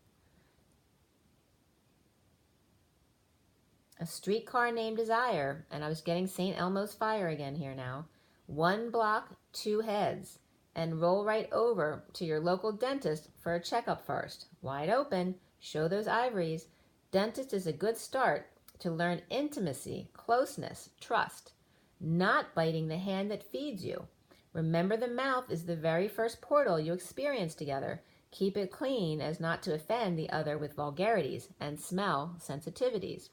A streetcar named Desire, and I was getting St. Elmo's fire again here now. 1 block, 2 heads, and roll right over to your local dentist for a checkup first. Wide open, show those ivories. Dentist is a good start to learn intimacy, closeness, trust, not biting the hand that feeds you. Remember, the mouth is the very first portal you experience together. Keep it clean as not to offend the other with vulgarities and smell sensitivities.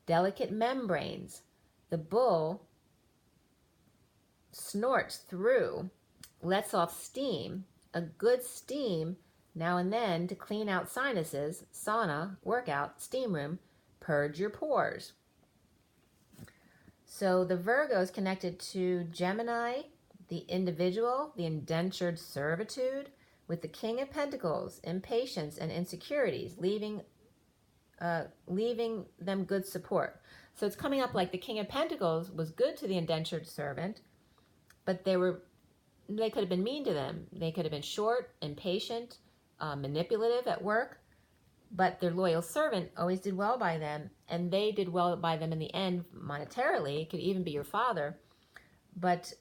Delicate membranes. The bull snorts through, lets off steam, a good steam now and then to clean out sinuses, sauna, workout, steam room, purge your pores. So the Virgo is connected to Gemini, the individual, the indentured servitude, with the King of Pentacles, impatience and insecurities, leaving them good support. So it's coming up like the King of Pentacles was good to the indentured servant, but they could have been mean to them. They could have been short, impatient, manipulative at work, but their loyal servant always did well by them, and they did well by them in the end monetarily. It could even be your father, but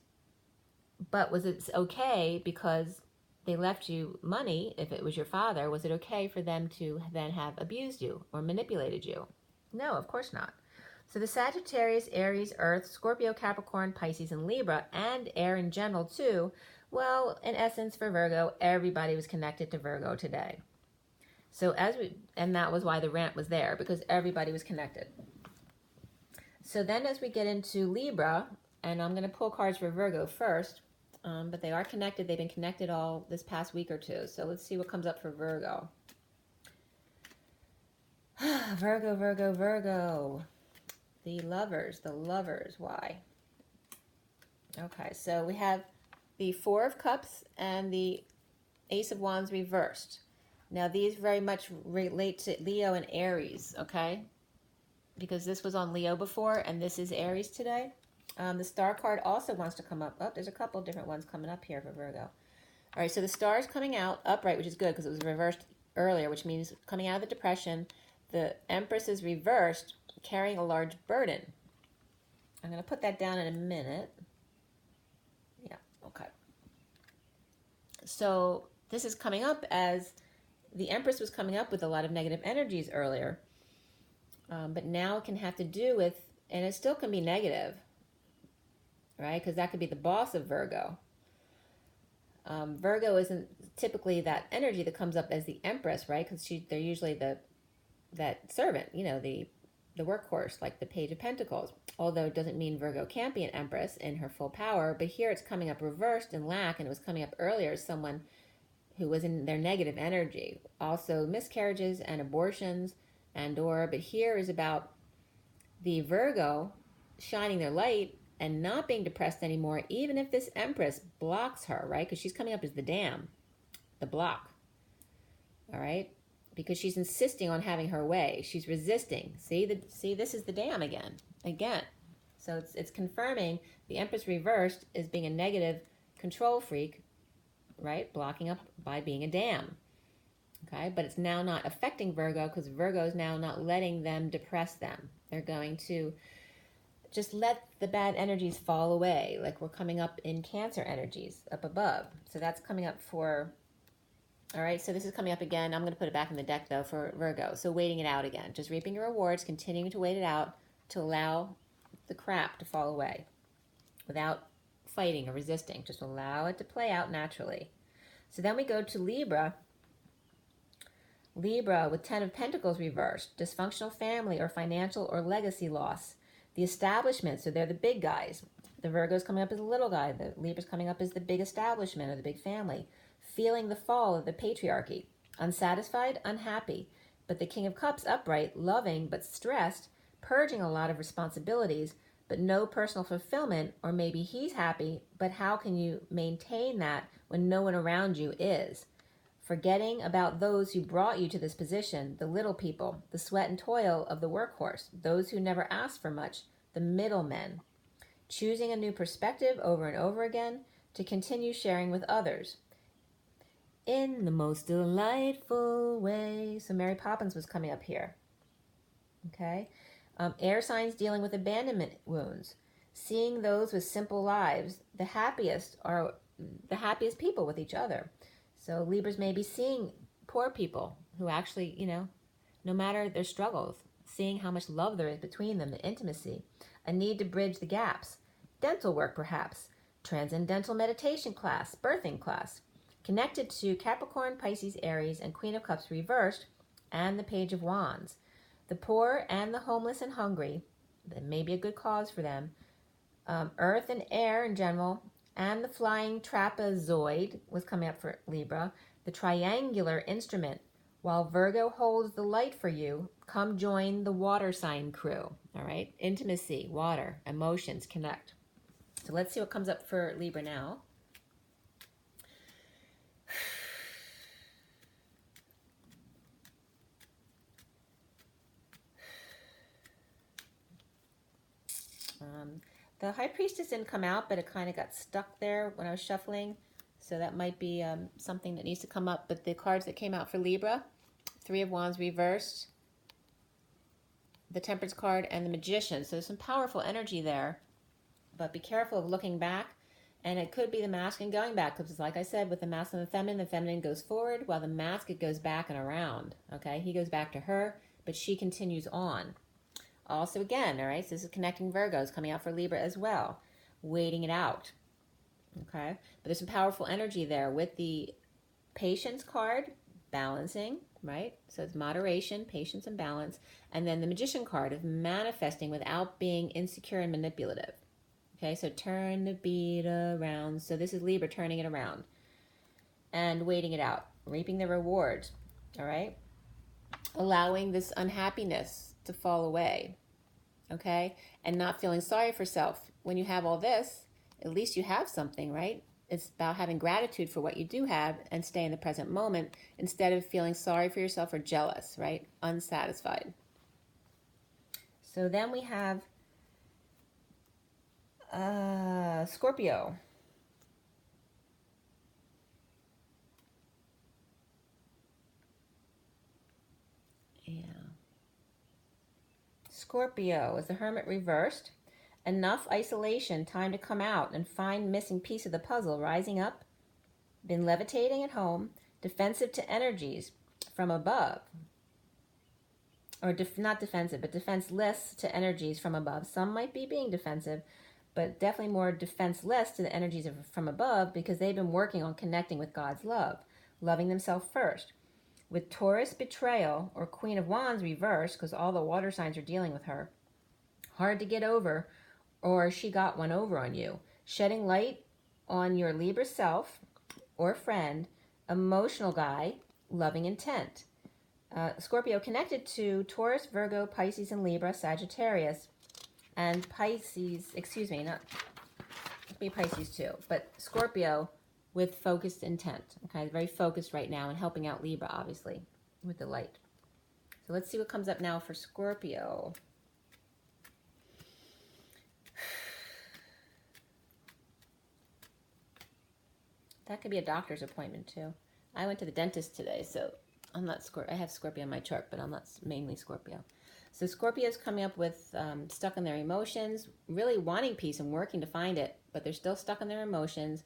was it okay because they left you money? If it was your father, was it okay for them to then have abused you or manipulated you? No, of course not. So the Sagittarius, Aries, Earth, Scorpio, Capricorn, Pisces, and Libra, and air in general too, well, in essence for Virgo, everybody was connected to Virgo today. So and that was why the rant was there, because everybody was connected. So then as we get into Libra, and I'm going to pull cards for Virgo first, but they are connected. They've been connected all this past week or two. So let's see what comes up for Virgo. Virgo, Virgo, Virgo. The lovers, why? Okay, so we have the Four of Cups and the Ace of Wands reversed. Now these very much relate to Leo and Aries, okay? Because this was on Leo before and this is Aries today. The star card also wants to come up. Oh, there's a couple different ones coming up here for Virgo. All right, so the star is coming out upright, which is good because it was reversed earlier, which means coming out of the depression. The Empress is reversed, carrying a large burden. I'm going to put that down in a minute. Yeah, okay. So this is coming up as the Empress was coming up with a lot of negative energies earlier. But now it can have to do with, and it still can be negative, right? Because that could be the boss of Virgo. Virgo isn't typically that energy that comes up as the Empress, right? Because they're usually that servant, you know, the workhorse, like the Page of Pentacles. Although it doesn't mean Virgo can't be an Empress in her full power, but here it's coming up reversed in lack, and it was coming up earlier as someone who was in their negative energy. Also miscarriages and abortions but here is about the Virgo shining their light and not being depressed anymore, even if this Empress blocks her, right? Because she's coming up as the dam, the block, all right? Because she's insisting on having her way. She's resisting. See, this is the dam again. So it's confirming the Empress reversed is being a negative control freak, right? Blocking up by being a dam. Okay, but it's now not affecting Virgo because Virgo is now not letting them depress them. They're going to just let the bad energies fall away, like we're coming up in Cancer energies up above. So that's coming up for, all right, so this is coming up again. I'm going to put it back in the deck, though, for Virgo. So waiting it out again. Just reaping your rewards, continuing to wait it out to allow the crap to fall away without fighting or resisting. Just allow it to play out naturally. So then we go to Libra. Libra with 10 of Pentacles reversed, dysfunctional family or financial or legacy loss. The establishment, so they're the big guys. The Virgo's coming up as a little guy. The Libra's coming up as the big establishment or the big family. Feeling the fall of the patriarchy. Unsatisfied, unhappy. But the King of Cups upright, loving but stressed, purging a lot of responsibilities, but no personal fulfillment, or maybe he's happy, but how can you maintain that when no one around you is? Forgetting about those who brought you to this position, the little people, the sweat and toil of the workhorse, those who never asked for much, the middlemen. Choosing a new perspective over and over again to continue sharing with others. In the most delightful way. So Mary Poppins was coming up here. Okay. Air signs dealing with abandonment wounds. Seeing those with simple lives, the happiest people with each other. So Libras may be seeing poor people who actually, you know, no matter their struggles, seeing how much love there is between them, the intimacy, a need to bridge the gaps. Dental work, perhaps. Transcendental meditation class, birthing class, connected to Capricorn, Pisces, Aries, and Queen of Cups reversed, and the Page of Wands. The poor and the homeless and hungry, that may be a good cause for them, earth and air in general, and the flying trapezoid was coming up for Libra, the triangular instrument. While Virgo holds the light for you, come join the water sign crew. All right, intimacy, water, emotions, connect. So let's see what comes up for Libra now. The High Priestess didn't come out, but it kind of got stuck there when I was shuffling. So that might be something that needs to come up. But the cards that came out for Libra, Three of Wands reversed, the Temperance card, and the Magician. So there's some powerful energy there. But be careful of looking back. And it could be the masculine going back. Because like I said, with the masculine and the feminine goes forward, while the masculine goes back and around. Okay, he goes back to her, but she continues on. Also, again, all right, so this is connecting Virgos coming out for Libra as well, waiting it out, okay? But there's some powerful energy there with the Patience card, balancing, right? So it's moderation, patience, and balance. And then the Magician card of manifesting without being insecure and manipulative, okay? So turn the beat around. So this is Libra turning it around and waiting it out, reaping the rewards, all right? Allowing this unhappiness to fall away, okay? And not feeling sorry for self. When you have all this, at least you have something, right? It's about having gratitude for what you do have and stay in the present moment instead of feeling sorry for yourself or jealous, right? Unsatisfied. So then we have Scorpio. Scorpio is the Hermit reversed. Enough isolation, time to come out and find missing piece of the puzzle, rising up, been levitating at home, defensive to energies from above. Or not defensive, but defenseless to energies from above. Some might be being defensive, but definitely more defenseless to the energies from above because they've been working on connecting with God's love, loving themselves first. With Taurus betrayal or Queen of Wands reversed, because all the water signs are dealing with her, hard to get over, or she got one over on you. Shedding light on your Libra self or friend, emotional guy, loving intent. Scorpio connected to Taurus, Virgo, Pisces, and Libra, Sagittarius, and Pisces, excuse me, not, it be Pisces too, but Scorpio with focused intent, okay? Very focused right now and helping out Libra, obviously, with the light. So let's see what comes up now for Scorpio. That could be a doctor's appointment too. I went to the dentist today, so I'm not I have Scorpio on my chart, but I'm not mainly Scorpio. So Scorpio is coming up with stuck in their emotions, really wanting peace and working to find it, but they're still stuck in their emotions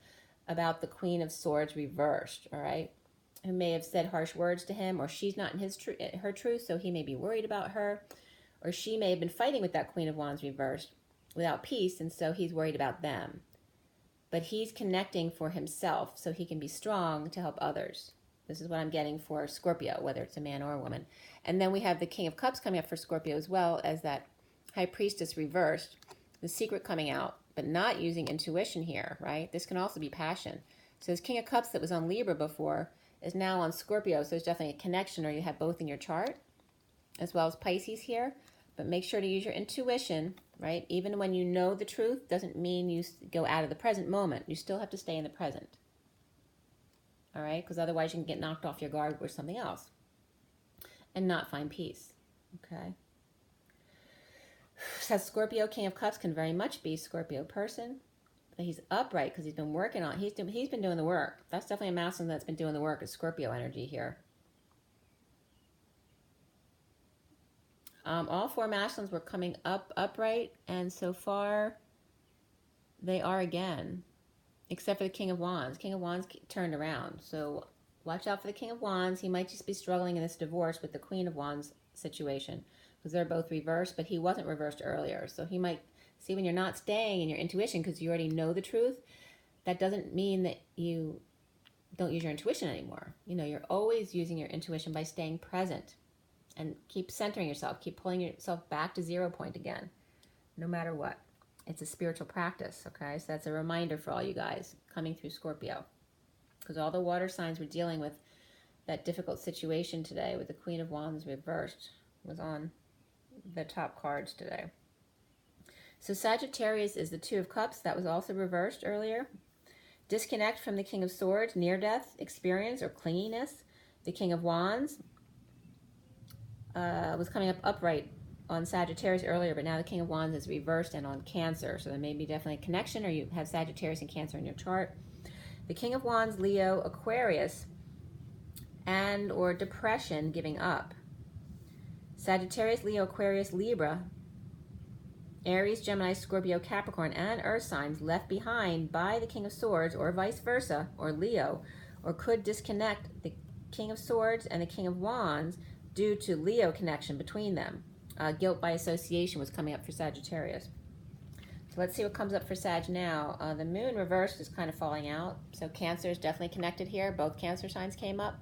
about the Queen of Swords reversed, all right? Who may have said harsh words to him, or she's not in her truth, so he may be worried about her, or she may have been fighting with that Queen of Wands reversed without peace, and so he's worried about them. But he's connecting for himself so he can be strong to help others. This is what I'm getting for Scorpio, whether it's a man or a woman. And then we have the King of Cups coming up for Scorpio as well as that High Priestess reversed, the Secret coming out, but not using intuition here, right? This can also be passion. So this King of Cups that was on Libra before is now on Scorpio, so there's definitely a connection, or you have both in your chart, as well as Pisces here. But make sure to use your intuition, right? Even when you know the truth, doesn't mean you go out of the present moment. You still have to stay in the present, all right? Because otherwise you can get knocked off your guard with something else and not find peace, okay? So Scorpio, King of Cups can very much be Scorpio person. But he's upright because he's been working on, he's been doing the work. That's definitely a masculine that's been doing the work. Is Scorpio energy here. All four masculines were coming up upright, and so far they are again, except for the King of Wands. King of Wands turned around, so watch out for the King of Wands. He might just be struggling in this divorce with the Queen of Wands situation because they're both reversed, but he wasn't reversed earlier. So he might see when you're not staying in your intuition because you already know the truth, that doesn't mean that you don't use your intuition anymore. You know, you're always using your intuition by staying present and keep centering yourself, keep pulling yourself back to 0 point again, no matter what. It's a spiritual practice, okay? So that's a reminder for all you guys coming through Scorpio, because all the water signs were dealing with that difficult situation today with the Queen of Wands reversed was on the top cards today. So Sagittarius is the Two of Cups. That was also reversed earlier. Disconnect from the King of Swords, near-death experience or clinginess. The King of Wands was coming up upright on Sagittarius earlier, but now the King of Wands is reversed and on Cancer. So there may be definitely a connection, or you have Sagittarius and Cancer in your chart. The King of Wands, Leo, Aquarius, and or depression, giving up. Sagittarius, Leo, Aquarius, Libra, Aries, Gemini, Scorpio, Capricorn, and Earth signs left behind by the King of Swords, or vice versa, or Leo, or could disconnect the King of Swords and the King of Wands due to Leo connection between them. Guilt by association was coming up for Sagittarius. So let's see what comes up for Sag now. The moon reversed is kind of falling out. So Cancer is definitely connected here. Both Cancer signs came up,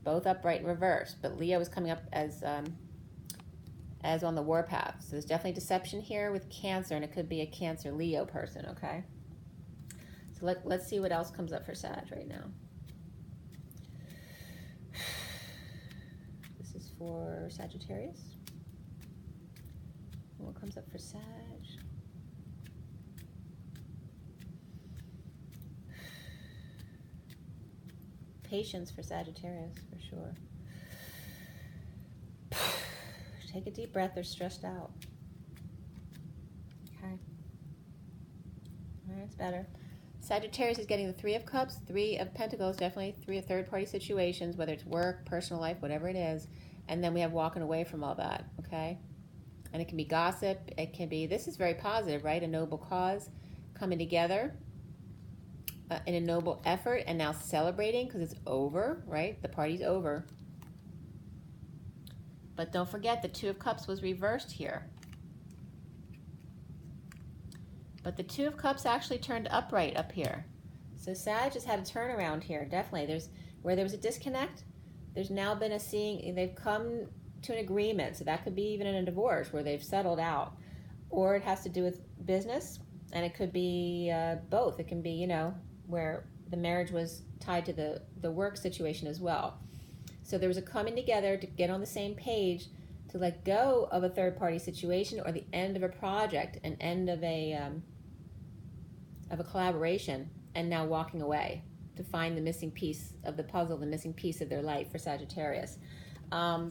both upright and reversed. But Leo is coming up as on the warpath. So there's definitely deception here with Cancer, and it could be a Cancer-Leo person, okay? So let's see what else comes up for Sag right now. This is for Sagittarius. What comes up for Sag? Patience for Sagittarius, for sure. Take a deep breath. They're stressed out. Okay. All right, it's better. Sagittarius is getting the Three of Cups, Three of Pentacles, definitely three of third-party situations, whether it's work, personal life, whatever it is. And then we have walking away from all that, okay? And it can be gossip. It can be, this is very positive, right? A noble cause coming together in a noble effort, and now celebrating because it's over, right? The party's over. But don't forget, the Two of Cups was reversed here. But the Two of Cups actually turned upright up here. So Sag has had a turnaround here, definitely. Where there was a disconnect, there's now been a seeing, they've come to an agreement. So that could be even in a divorce where they've settled out. Or it has to do with business, and it could be both. It can be, you know, where the marriage was tied to the work situation as well. So there was a coming together to get on the same page, to let go of a third-party situation or the end of a project, an end of a collaboration, and now walking away to find the missing piece of the puzzle, the missing piece of their life for Sagittarius.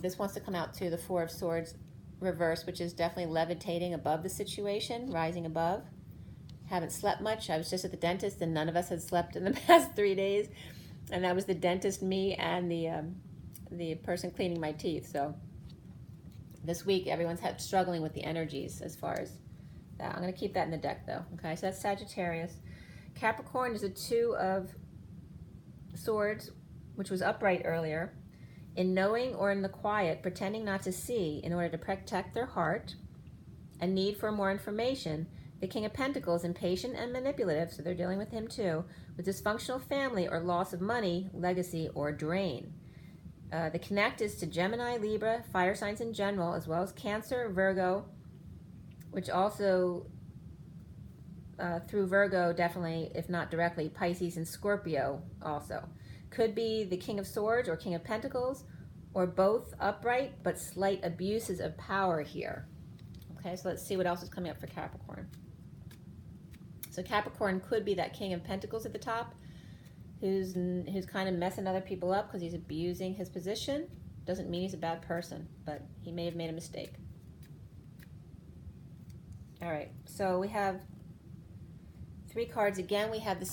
This wants to come out to the Four of Swords reverse, which is definitely levitating above the situation, rising above. Haven't slept much. I was just at the dentist, and none of us had slept in the past 3 days. And that was the dentist, me, and the person cleaning my teeth. So this week, everyone's struggling with the energies as far as that. I'm going to keep that in the deck, though. Okay, so that's Sagittarius. Capricorn is a Two of Swords, which was upright earlier. In knowing or in the quiet, pretending not to see in order to protect their heart, a need for more information. The King of Pentacles, impatient and manipulative, so they're dealing with him too, with dysfunctional family or loss of money, legacy, or drain. The connect is to Gemini, Libra, fire signs in general, as well as Cancer, Virgo, which also, through Virgo, definitely, if not directly, Pisces and Scorpio also. Could be the King of Swords or King of Pentacles, or both upright, but slight abuses of power here. Okay, so let's see what else is coming up for Capricorn. So Capricorn could be that King of Pentacles at the top, who's kind of messing other people up because he's abusing his position. Doesn't mean he's a bad person, but he may have made a mistake. All right, so we have three cards again. We have the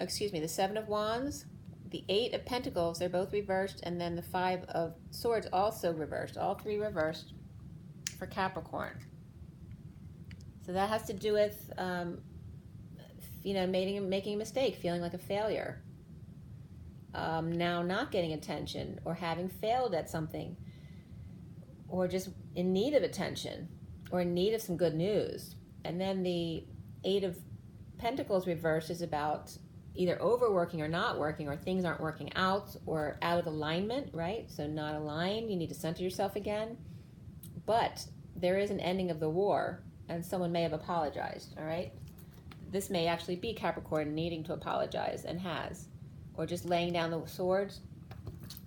the Seven of Wands, the Eight of Pentacles, they're both reversed, and then the Five of Swords also reversed, all three reversed for Capricorn. So that has to do with, making a mistake, feeling like a failure. Now not getting attention, or having failed at something, or just in need of attention, or in need of some good news. And then the Eight of Pentacles reversed is about either overworking or not working, or things aren't working out, or out of alignment, right? So not aligned, you need to center yourself again. But there is an ending of the war, and someone may have apologized, all right? This may actually be Capricorn needing to apologize, and has. Or just laying down the swords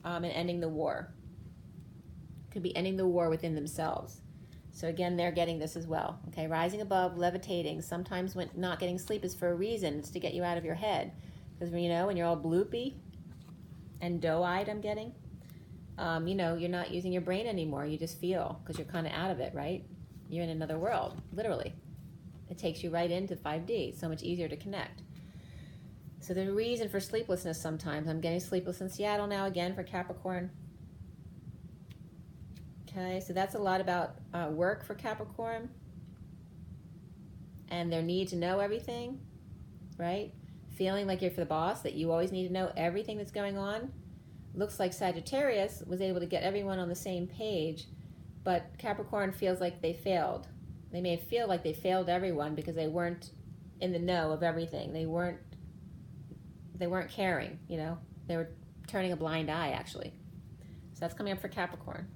and ending the war. Could be ending the war within themselves. So again, they're getting this as well. Okay, rising above, levitating. Sometimes when not getting sleep is for a reason. It's to get you out of your head. Because, you know, when you're all bloopy and doe-eyed, I'm getting, you know, you're not using your brain anymore. You just feel, because you're kind of out of it, right? You're in another world, literally. It takes you right into 5D. So much easier to connect. So there's a reason for sleeplessness sometimes. I'm getting sleepless in Seattle now again for Capricorn. Okay, so that's a lot about work for Capricorn. And their need to know everything, right? Feeling like you're for the boss, that you always need to know everything that's going on. Looks like Sagittarius was able to get everyone on the same page, but Capricorn feels like they failed. They may feel like they failed everyone because they weren't in the know of everything. They weren't caring, you know. They were turning a blind eye, actually. So that's coming up for Capricorn.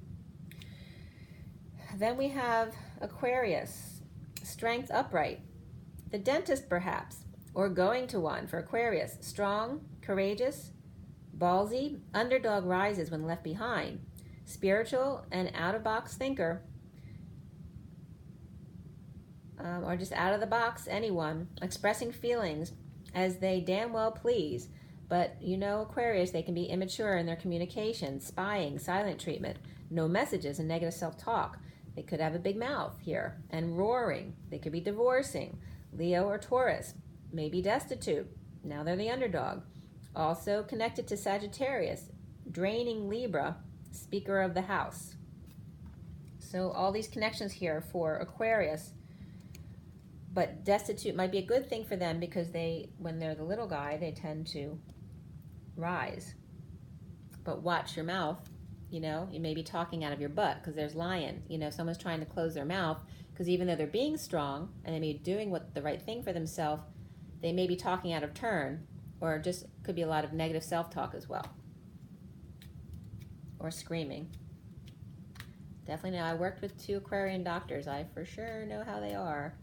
Then we have Aquarius, strength upright. The dentist, perhaps, or going to one for Aquarius. Strong, courageous, ballsy, underdog rises when left behind. Spiritual and out-of-box thinker, or just out of the box, anyone, expressing feelings as they damn well please. But you know, Aquarius, they can be immature in their communication, spying, silent treatment, no messages, and negative self-talk. They could have a big mouth here, and roaring. They could be divorcing. Leo or Taurus, maybe destitute. Now they're the underdog. Also connected to Sagittarius, draining Libra, speaker of the house. So all these connections here for Aquarius. But destitute might be a good thing for them because they, when they're the little guy, they tend to rise. But watch your mouth. You know, you may be talking out of your butt because there's lying. You know, someone's trying to close their mouth because even though they're being strong and they may be doing the right thing for themselves, they may be talking out of turn, or just could be a lot of negative self-talk as well. Or screaming. Definitely know. I worked with 2 Aquarian doctors. I for sure know how they are.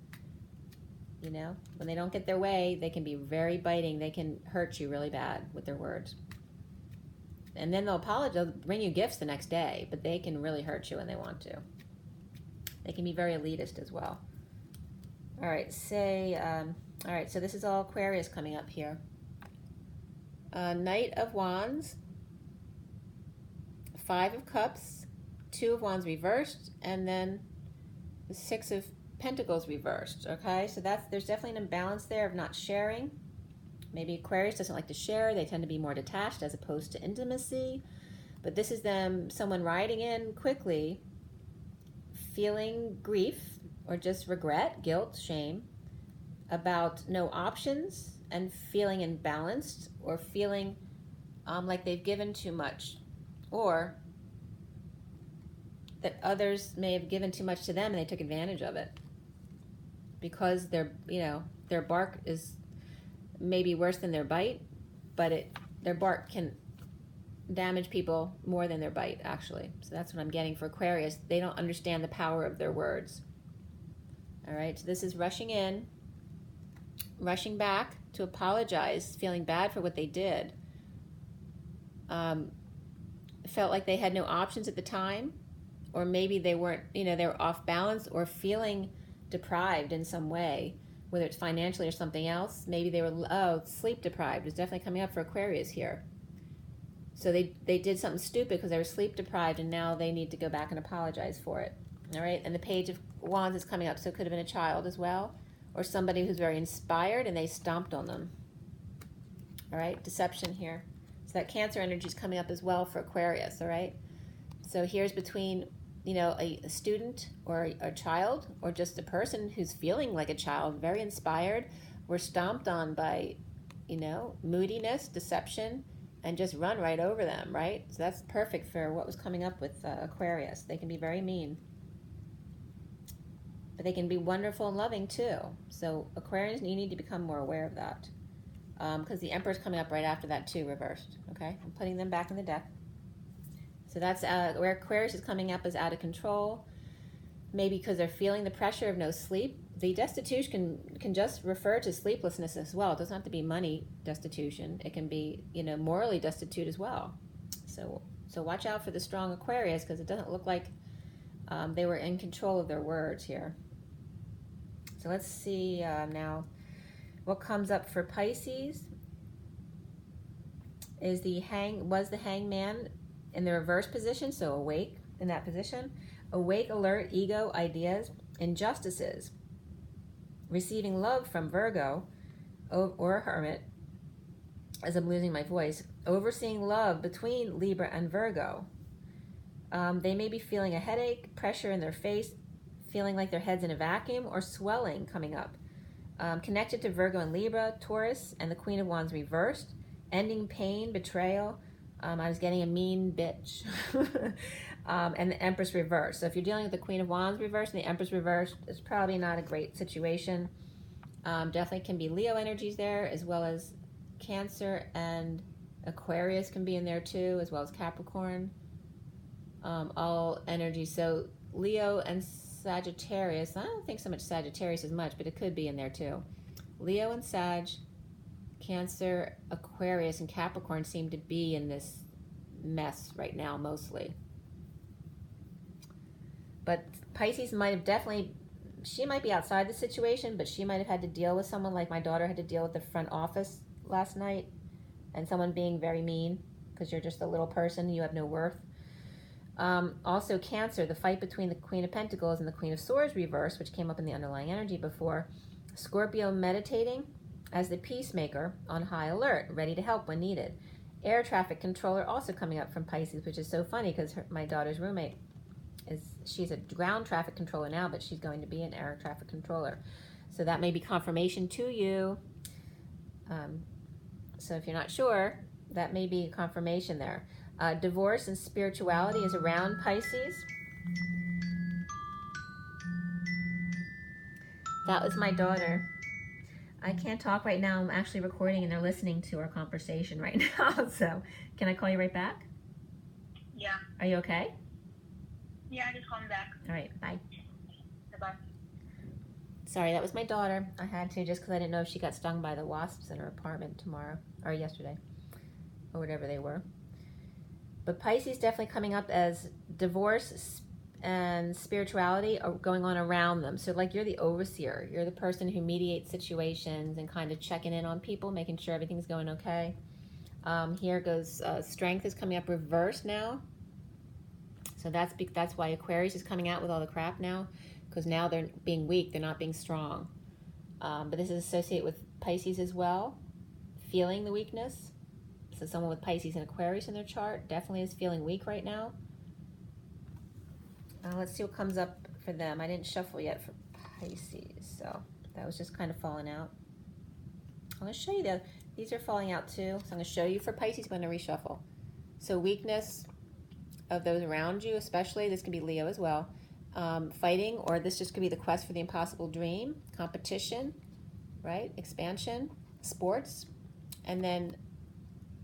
You know, when they don't get their way, they can be very biting. They can hurt you really bad with their words. And then they'll apologize, they'll bring you gifts the next day, but they can really hurt you when they want to. They can be very elitist as well. All right, all right, so this is all Aquarius coming up here. Knight of Wands, 5 of Cups, 2 of Wands reversed, and then the 6 of Pentacles reversed, okay? So there's definitely an imbalance there of not sharing. Maybe Aquarius doesn't like to share. They tend to be more detached as opposed to intimacy. But this is someone riding in quickly, feeling grief or just regret, guilt, shame about no options, and feeling imbalanced, or feeling like they've given too much, or that others may have given too much to them and they took advantage of it because their bark is maybe worse than their bite, but their bark can damage people more than their bite, actually. So that's what I'm getting for Aquarius. They don't understand the power of their words. All right, so this is rushing in, rushing back to apologize, feeling bad for what they did. Felt like they had no options at the time, or maybe they weren't, they were off balance or deprived in some way, whether it's financially or something else. Maybe they were, sleep deprived is definitely coming up for Aquarius here. So they did something stupid because they were sleep deprived, and now they need to go back and apologize for it. All right, and the Page of Wands is coming up, so it could have been a child as well, or somebody who's very inspired and they stomped on them. All right, deception here. So that Cancer energy is coming up as well for Aquarius, all right? So here's between, a student or a child, or just a person who's feeling like a child, very inspired, were stomped on by, moodiness, deception, and just run right over them, right? So that's perfect for what was coming up with Aquarius. They can be very mean. but they can be wonderful and loving too. So Aquarians, you need to become more aware of that, because the Emperor's coming up right after that too, reversed. Okay, I'm putting them back in the deck. So that's where Aquarius is coming up as out of control, maybe because they're feeling the pressure of no sleep. The destitution can just refer to sleeplessness as well. It doesn't have to be money destitution. It can be, morally destitute as well. So watch out for the strong Aquarius, because it doesn't look like they were in control of their words here. So let's see now what comes up for Pisces. Is the Hangman in the reverse position, so awake in that position. Awake, alert, ego, ideas, injustices. Receiving love from Virgo or a Hermit, as I'm losing my voice. Overseeing love between Libra and Virgo. They may be feeling a headache, pressure in their face, feeling like their head's in a vacuum, or swelling coming up. Connected to Virgo and Libra, Taurus, and the Queen of Wands reversed. Ending pain, betrayal. I was getting a mean bitch. And the Empress reversed. So if you're dealing with the Queen of Wands reversed and the Empress reversed, it's probably not a great situation. Definitely can be Leo energies there, as well as Cancer and Aquarius can be in there too, as well as Capricorn. All energies. So Leo and Sagittarius, I don't think so much Sagittarius as much, but it could be in there too. Leo and Sag, Cancer, Aquarius, and Capricorn seem to be in this mess right now mostly. But Pisces might have definitely, she might be outside the situation, but she might have had to deal with someone like my daughter had to deal with the front office last night, and someone being very mean because you're just a little person, you have no worth. Also Cancer, the fight between the Queen of Pentacles and the Queen of Swords reverse, which came up in the underlying energy before. Scorpio meditating as the peacemaker, on high alert, ready to help when needed. Air traffic controller also coming up from Pisces, which is so funny because my daughter's roommate she's a ground traffic controller now, but she's going to be an air traffic controller. So that may be confirmation to you. So if you're not sure, that may be confirmation there. Divorce and spirituality is around Pisces. That was my daughter. I can't talk right now. I'm actually recording and they're listening to our conversation right now. So can I call you right back? Yeah. Are you okay? Yeah, just call me back. All right, bye. Bye-bye. Sorry, that was my daughter. I had to just because I didn't know if she got stung by the wasps in her apartment tomorrow or yesterday or whatever they were. But Pisces definitely coming up as divorce and spirituality are going on around them. So like you're the overseer. You're the person who mediates situations and kind of checking in on people, making sure everything's going okay. Here goes strength is coming up reversed now. So that's why Aquarius is coming out with all the crap now, because now they're being weak, they're not being strong. But this is associated with Pisces as well, feeling the weakness. So someone with Pisces and Aquarius in their chart definitely is feeling weak right now. Let's see what comes up for them. I didn't shuffle yet for Pisces, so that was just kind of falling out. I'm going to show you these are falling out too. So I'm going to show you for Pisces, I'm going to reshuffle. So weakness of those around you, especially, this can be Leo as well. Fighting, or this just could be the quest for the impossible dream, competition, right? Expansion, sports, and then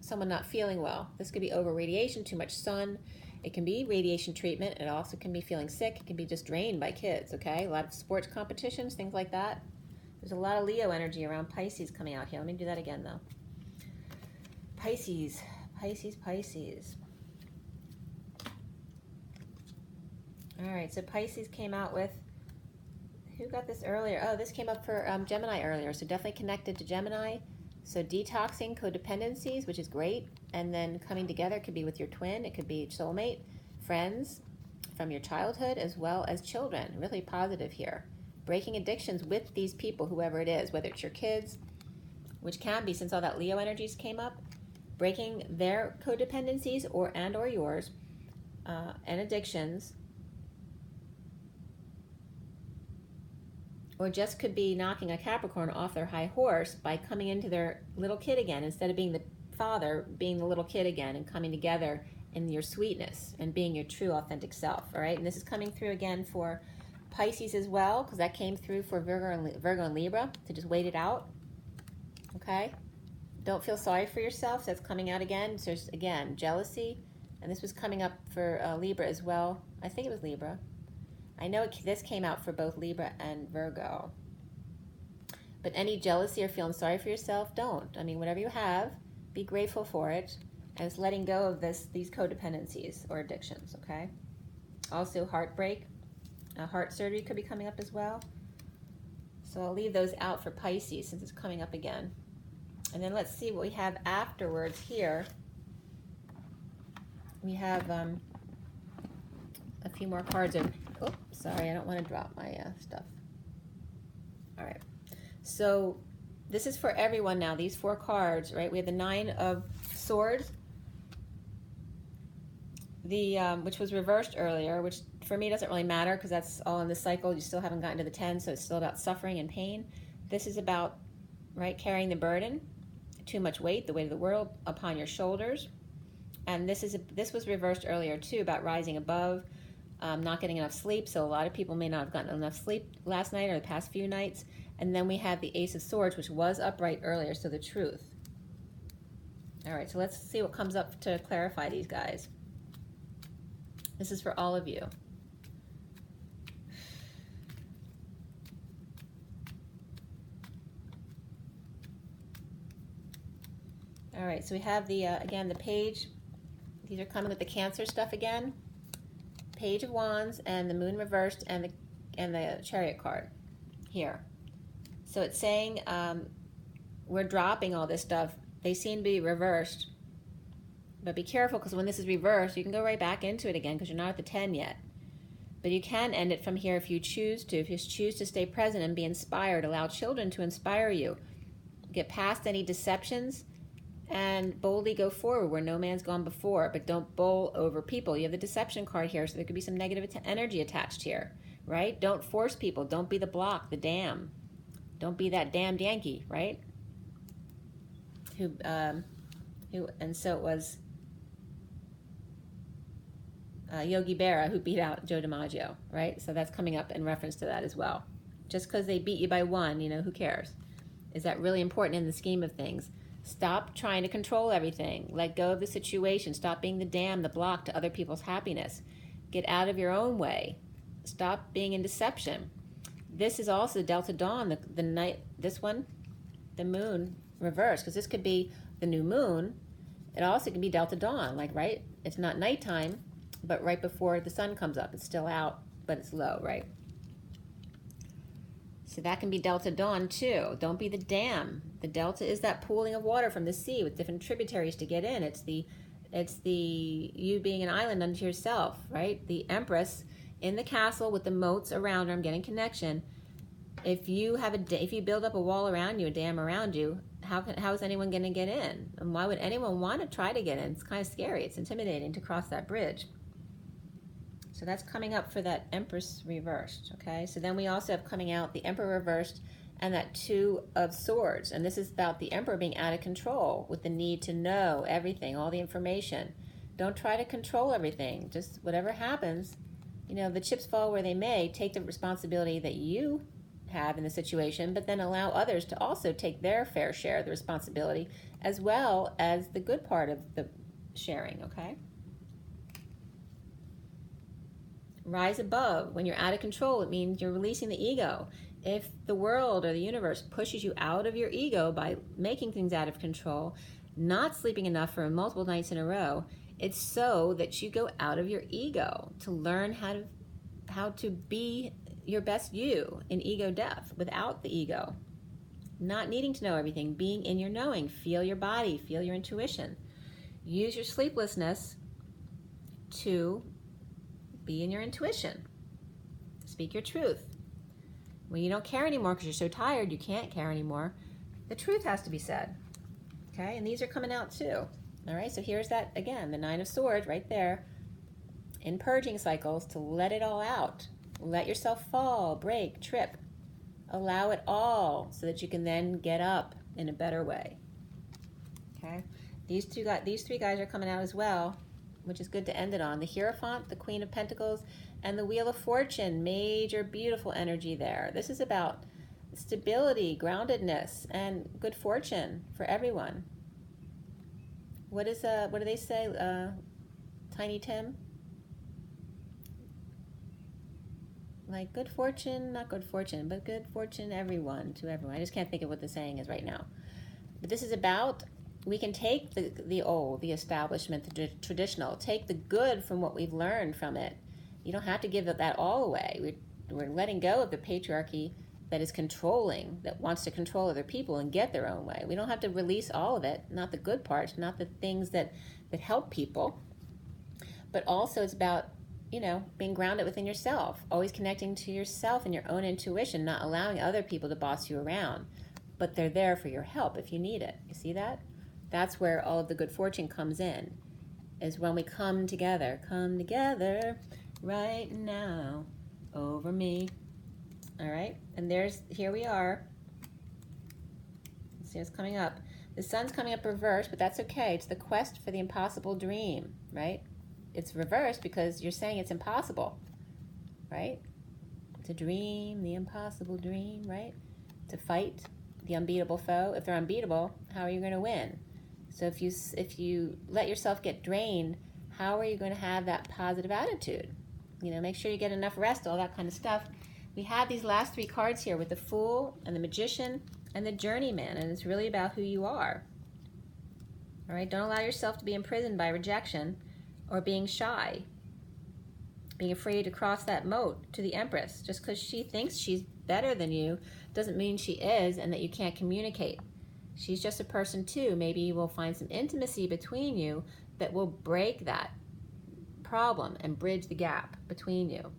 someone not feeling well. This could be over radiation, too much sun. It can be radiation treatment. It also can be feeling sick. It can be just drained by kids, okay? A lot of sports competitions, things like that. There's a lot of Leo energy around Pisces coming out here. Let me do that again, though. Pisces, Pisces, Pisces. All right, so Pisces came out with, who got this earlier? Oh, this came up for Gemini earlier, so definitely connected to Gemini. So detoxing codependencies, which is great, and then coming together could be with your twin, it could be soulmate, friends from your childhood, as well as children. Really positive here. Breaking addictions with these people, whoever it is, whether it's your kids, which can be, since all that Leo energies came up, breaking their codependencies or yours, and addictions. Or just could be knocking a Capricorn off their high horse by coming into their little kid again, instead of being the father, being the little kid again, and coming together in your sweetness and being your true authentic self, all right? And this is coming through again for Pisces as well, because that came through for Virgo and Libra, to just wait it out. Okay? Don't feel sorry for yourself. That's coming out again. So there's, again, jealousy. And this was coming up for Libra as well. I think it was Libra. I know this came out for both Libra and Virgo. But any jealousy or feeling sorry for yourself, don't. I mean, whatever you have, be grateful for it. And it's letting go of these codependencies or addictions, okay? Also, heartbreak. Heart surgery could be coming up as well. So I'll leave those out for Pisces since it's coming up again. And then let's see what we have afterwards here. We have a few more cards. Oh, sorry, I don't want to drop my stuff. All right. So this is for everyone now, these 4 cards, right? We have the 9 of Swords, which was reversed earlier, which for me doesn't really matter because that's all in the cycle. You still haven't gotten to the 10, so it's still about suffering and pain. This is about, right, carrying the burden, too much weight, the weight of the world upon your shoulders. And this was reversed earlier too, about rising above, not getting enough sleep. So a lot of people may not have gotten enough sleep last night or the past few nights. And then we have the Ace of Swords, which was upright earlier, so the truth. All right, so let's see what comes up to clarify these guys. This is for all of you. All right, so we have the, again, the page. These are coming with the Cancer stuff again. Page of Wands and the Moon reversed and the Chariot card here. So it's saying we're dropping all this stuff. They seem to be reversed. But be careful, because when this is reversed, you can go right back into it again because you're not at the 10 yet. But you can end it from here if you choose to. If you choose to stay present and be inspired, allow children to inspire you. Get past any deceptions and boldly go forward where no man's gone before. But don't bowl over people. You have the Deception card here, so there could be some negative energy attached here, right? Don't force people. Don't be the block, the dam. Don't be that damned Yankee, right? And so it was Yogi Berra who beat out Joe DiMaggio, right? So that's coming up in reference to that as well. Just because they beat you by 1, you know, who cares? Is that really important in the scheme of things? Stop trying to control everything. Let go of the situation. Stop being the dam, the block to other people's happiness. Get out of your own way. Stop being in deception. This is also Delta Dawn, the night, this one, the moon reversed, because this could be the new moon. It also can be Delta Dawn, like, right? It's not nighttime, but right before the sun comes up. It's still out, but it's low, right? So that can be Delta Dawn too. Don't be the dam. The delta is that pooling of water from the sea with different tributaries to get in. It's the you being an island unto yourself, right? The Empress in the castle with the moats around her. I'm getting connection. If you build up a wall around you, a dam around you, how is anyone going to get in? And why would anyone want to try to get in? It's kind of scary. It's intimidating to cross that bridge. So that's coming up for that Empress reversed, okay? So then we also have coming out the Emperor reversed and that 2 of Swords. And this is about the Emperor being out of control with the need to know everything, all the information. Don't try to control everything. Just whatever happens, you know, the chips fall where they may. Take the responsibility that you have in the situation, but then allow others to also take their fair share of the responsibility, as well as the good part of the sharing, okay? Rise above. When you're out of control, it means you're releasing the ego. If the world or the universe pushes you out of your ego by making things out of control, not sleeping enough for multiple nights in a row, it's so that you go out of your ego to learn how to be your best you in ego death, without the ego. Not needing to know everything, being in your knowing. Feel your body, feel your intuition. Use your sleeplessness to be in your intuition. Speak your truth. When you don't care anymore because you're so tired, you can't care anymore, the truth has to be said. Okay, and these are coming out too. All right, so here's that, again, the 9 of Swords right there, in purging cycles, to let it all out. Let yourself fall, break, trip. Allow it all so that you can then get up in a better way. Okay, these 3 guys are coming out as well which is good to end it on. The Hierophant, the Queen of Pentacles, and the Wheel of Fortune, major, beautiful energy there. This is about stability, groundedness, and good fortune for everyone. What do they say, Tiny Tim? Like good fortune, not good fortune, but good fortune to everyone. I just can't think of what the saying is right now. But this is about, we can take the old, the establishment, the traditional, take the good from what we've learned from it. You don't have to give that all away. We're letting go of the patriarchy that is controlling, that wants to control other people and get their own way. We don't have to release all of it, not the good parts, not the things that help people, but also it's about, being grounded within yourself, always connecting to yourself and your own intuition, not allowing other people to boss you around, but they're there for your help if you need it. You see that? That's where all of the good fortune comes in, is when we come together right now over me. All right, and here we are. Let's see what's coming up. The sun's coming up reversed, but that's okay. It's the quest for the impossible dream, right? It's reversed because you're saying it's impossible, right? To dream the impossible dream, right? To fight the unbeatable foe. If they're unbeatable, how are you going to win? So if you let yourself get drained, how are you going to have that positive attitude? Make sure you get enough rest, all that kind of stuff. We have these last three cards here with the Fool and the Magician and the Journeyman, and it's really about who you are. All right, don't allow yourself to be imprisoned by rejection or being shy, being afraid to cross that moat to the Empress. Just because she thinks she's better than you doesn't mean she is and that you can't communicate. She's just a person too. Maybe you will find some intimacy between you that will break that problem and bridge the gap between you.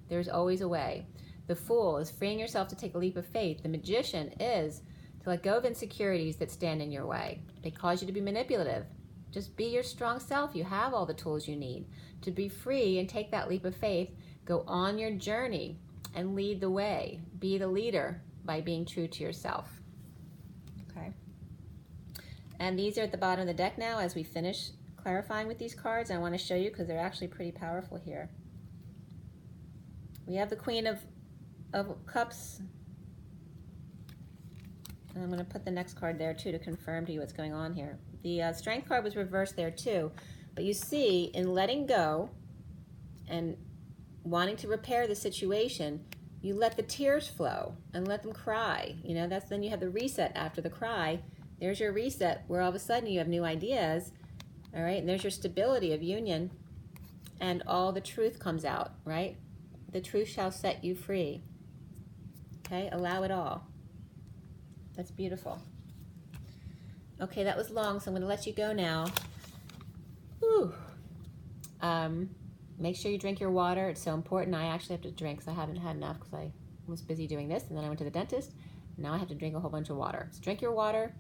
There's always a way. The Fool is freeing yourself to take a leap of faith. The Magician is to let go of insecurities that stand in your way. They cause you to be manipulative. Just be your strong self. You have all the tools you need to be free and take that leap of faith. Go on your journey and lead the way. Be the leader by being true to yourself. Okay. And these are at the bottom of the deck now as we finish clarifying with these cards. I want to show you because they're actually pretty powerful here. We have the Queen of Cups. And I'm going to put the next card there too to confirm to you what's going on here. The Strength card was reversed there too. But you see, in letting go and wanting to repair the situation, you let the tears flow and let them cry. Then you have the reset after the cry. There's your reset where all of a sudden you have new ideas. All right, and there's your stability of union and all the truth comes out, right? The truth shall set you free. Okay, allow it all. That's beautiful. Okay, that was long, so I'm going to let you go now. Whew. Make sure you drink your water. It's so important. I actually have to drink because I haven't had enough because I was busy doing this, and then I went to the dentist. Now I have to drink a whole bunch of water. So drink your water.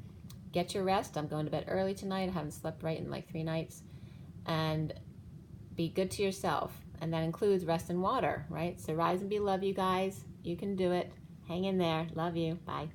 Get your rest. I'm going to bed early tonight. I haven't slept right in like 3 nights. And be good to yourself. And that includes rest and water, right? So rise and be love, you guys. You can do it. Hang in there. Love you. Bye.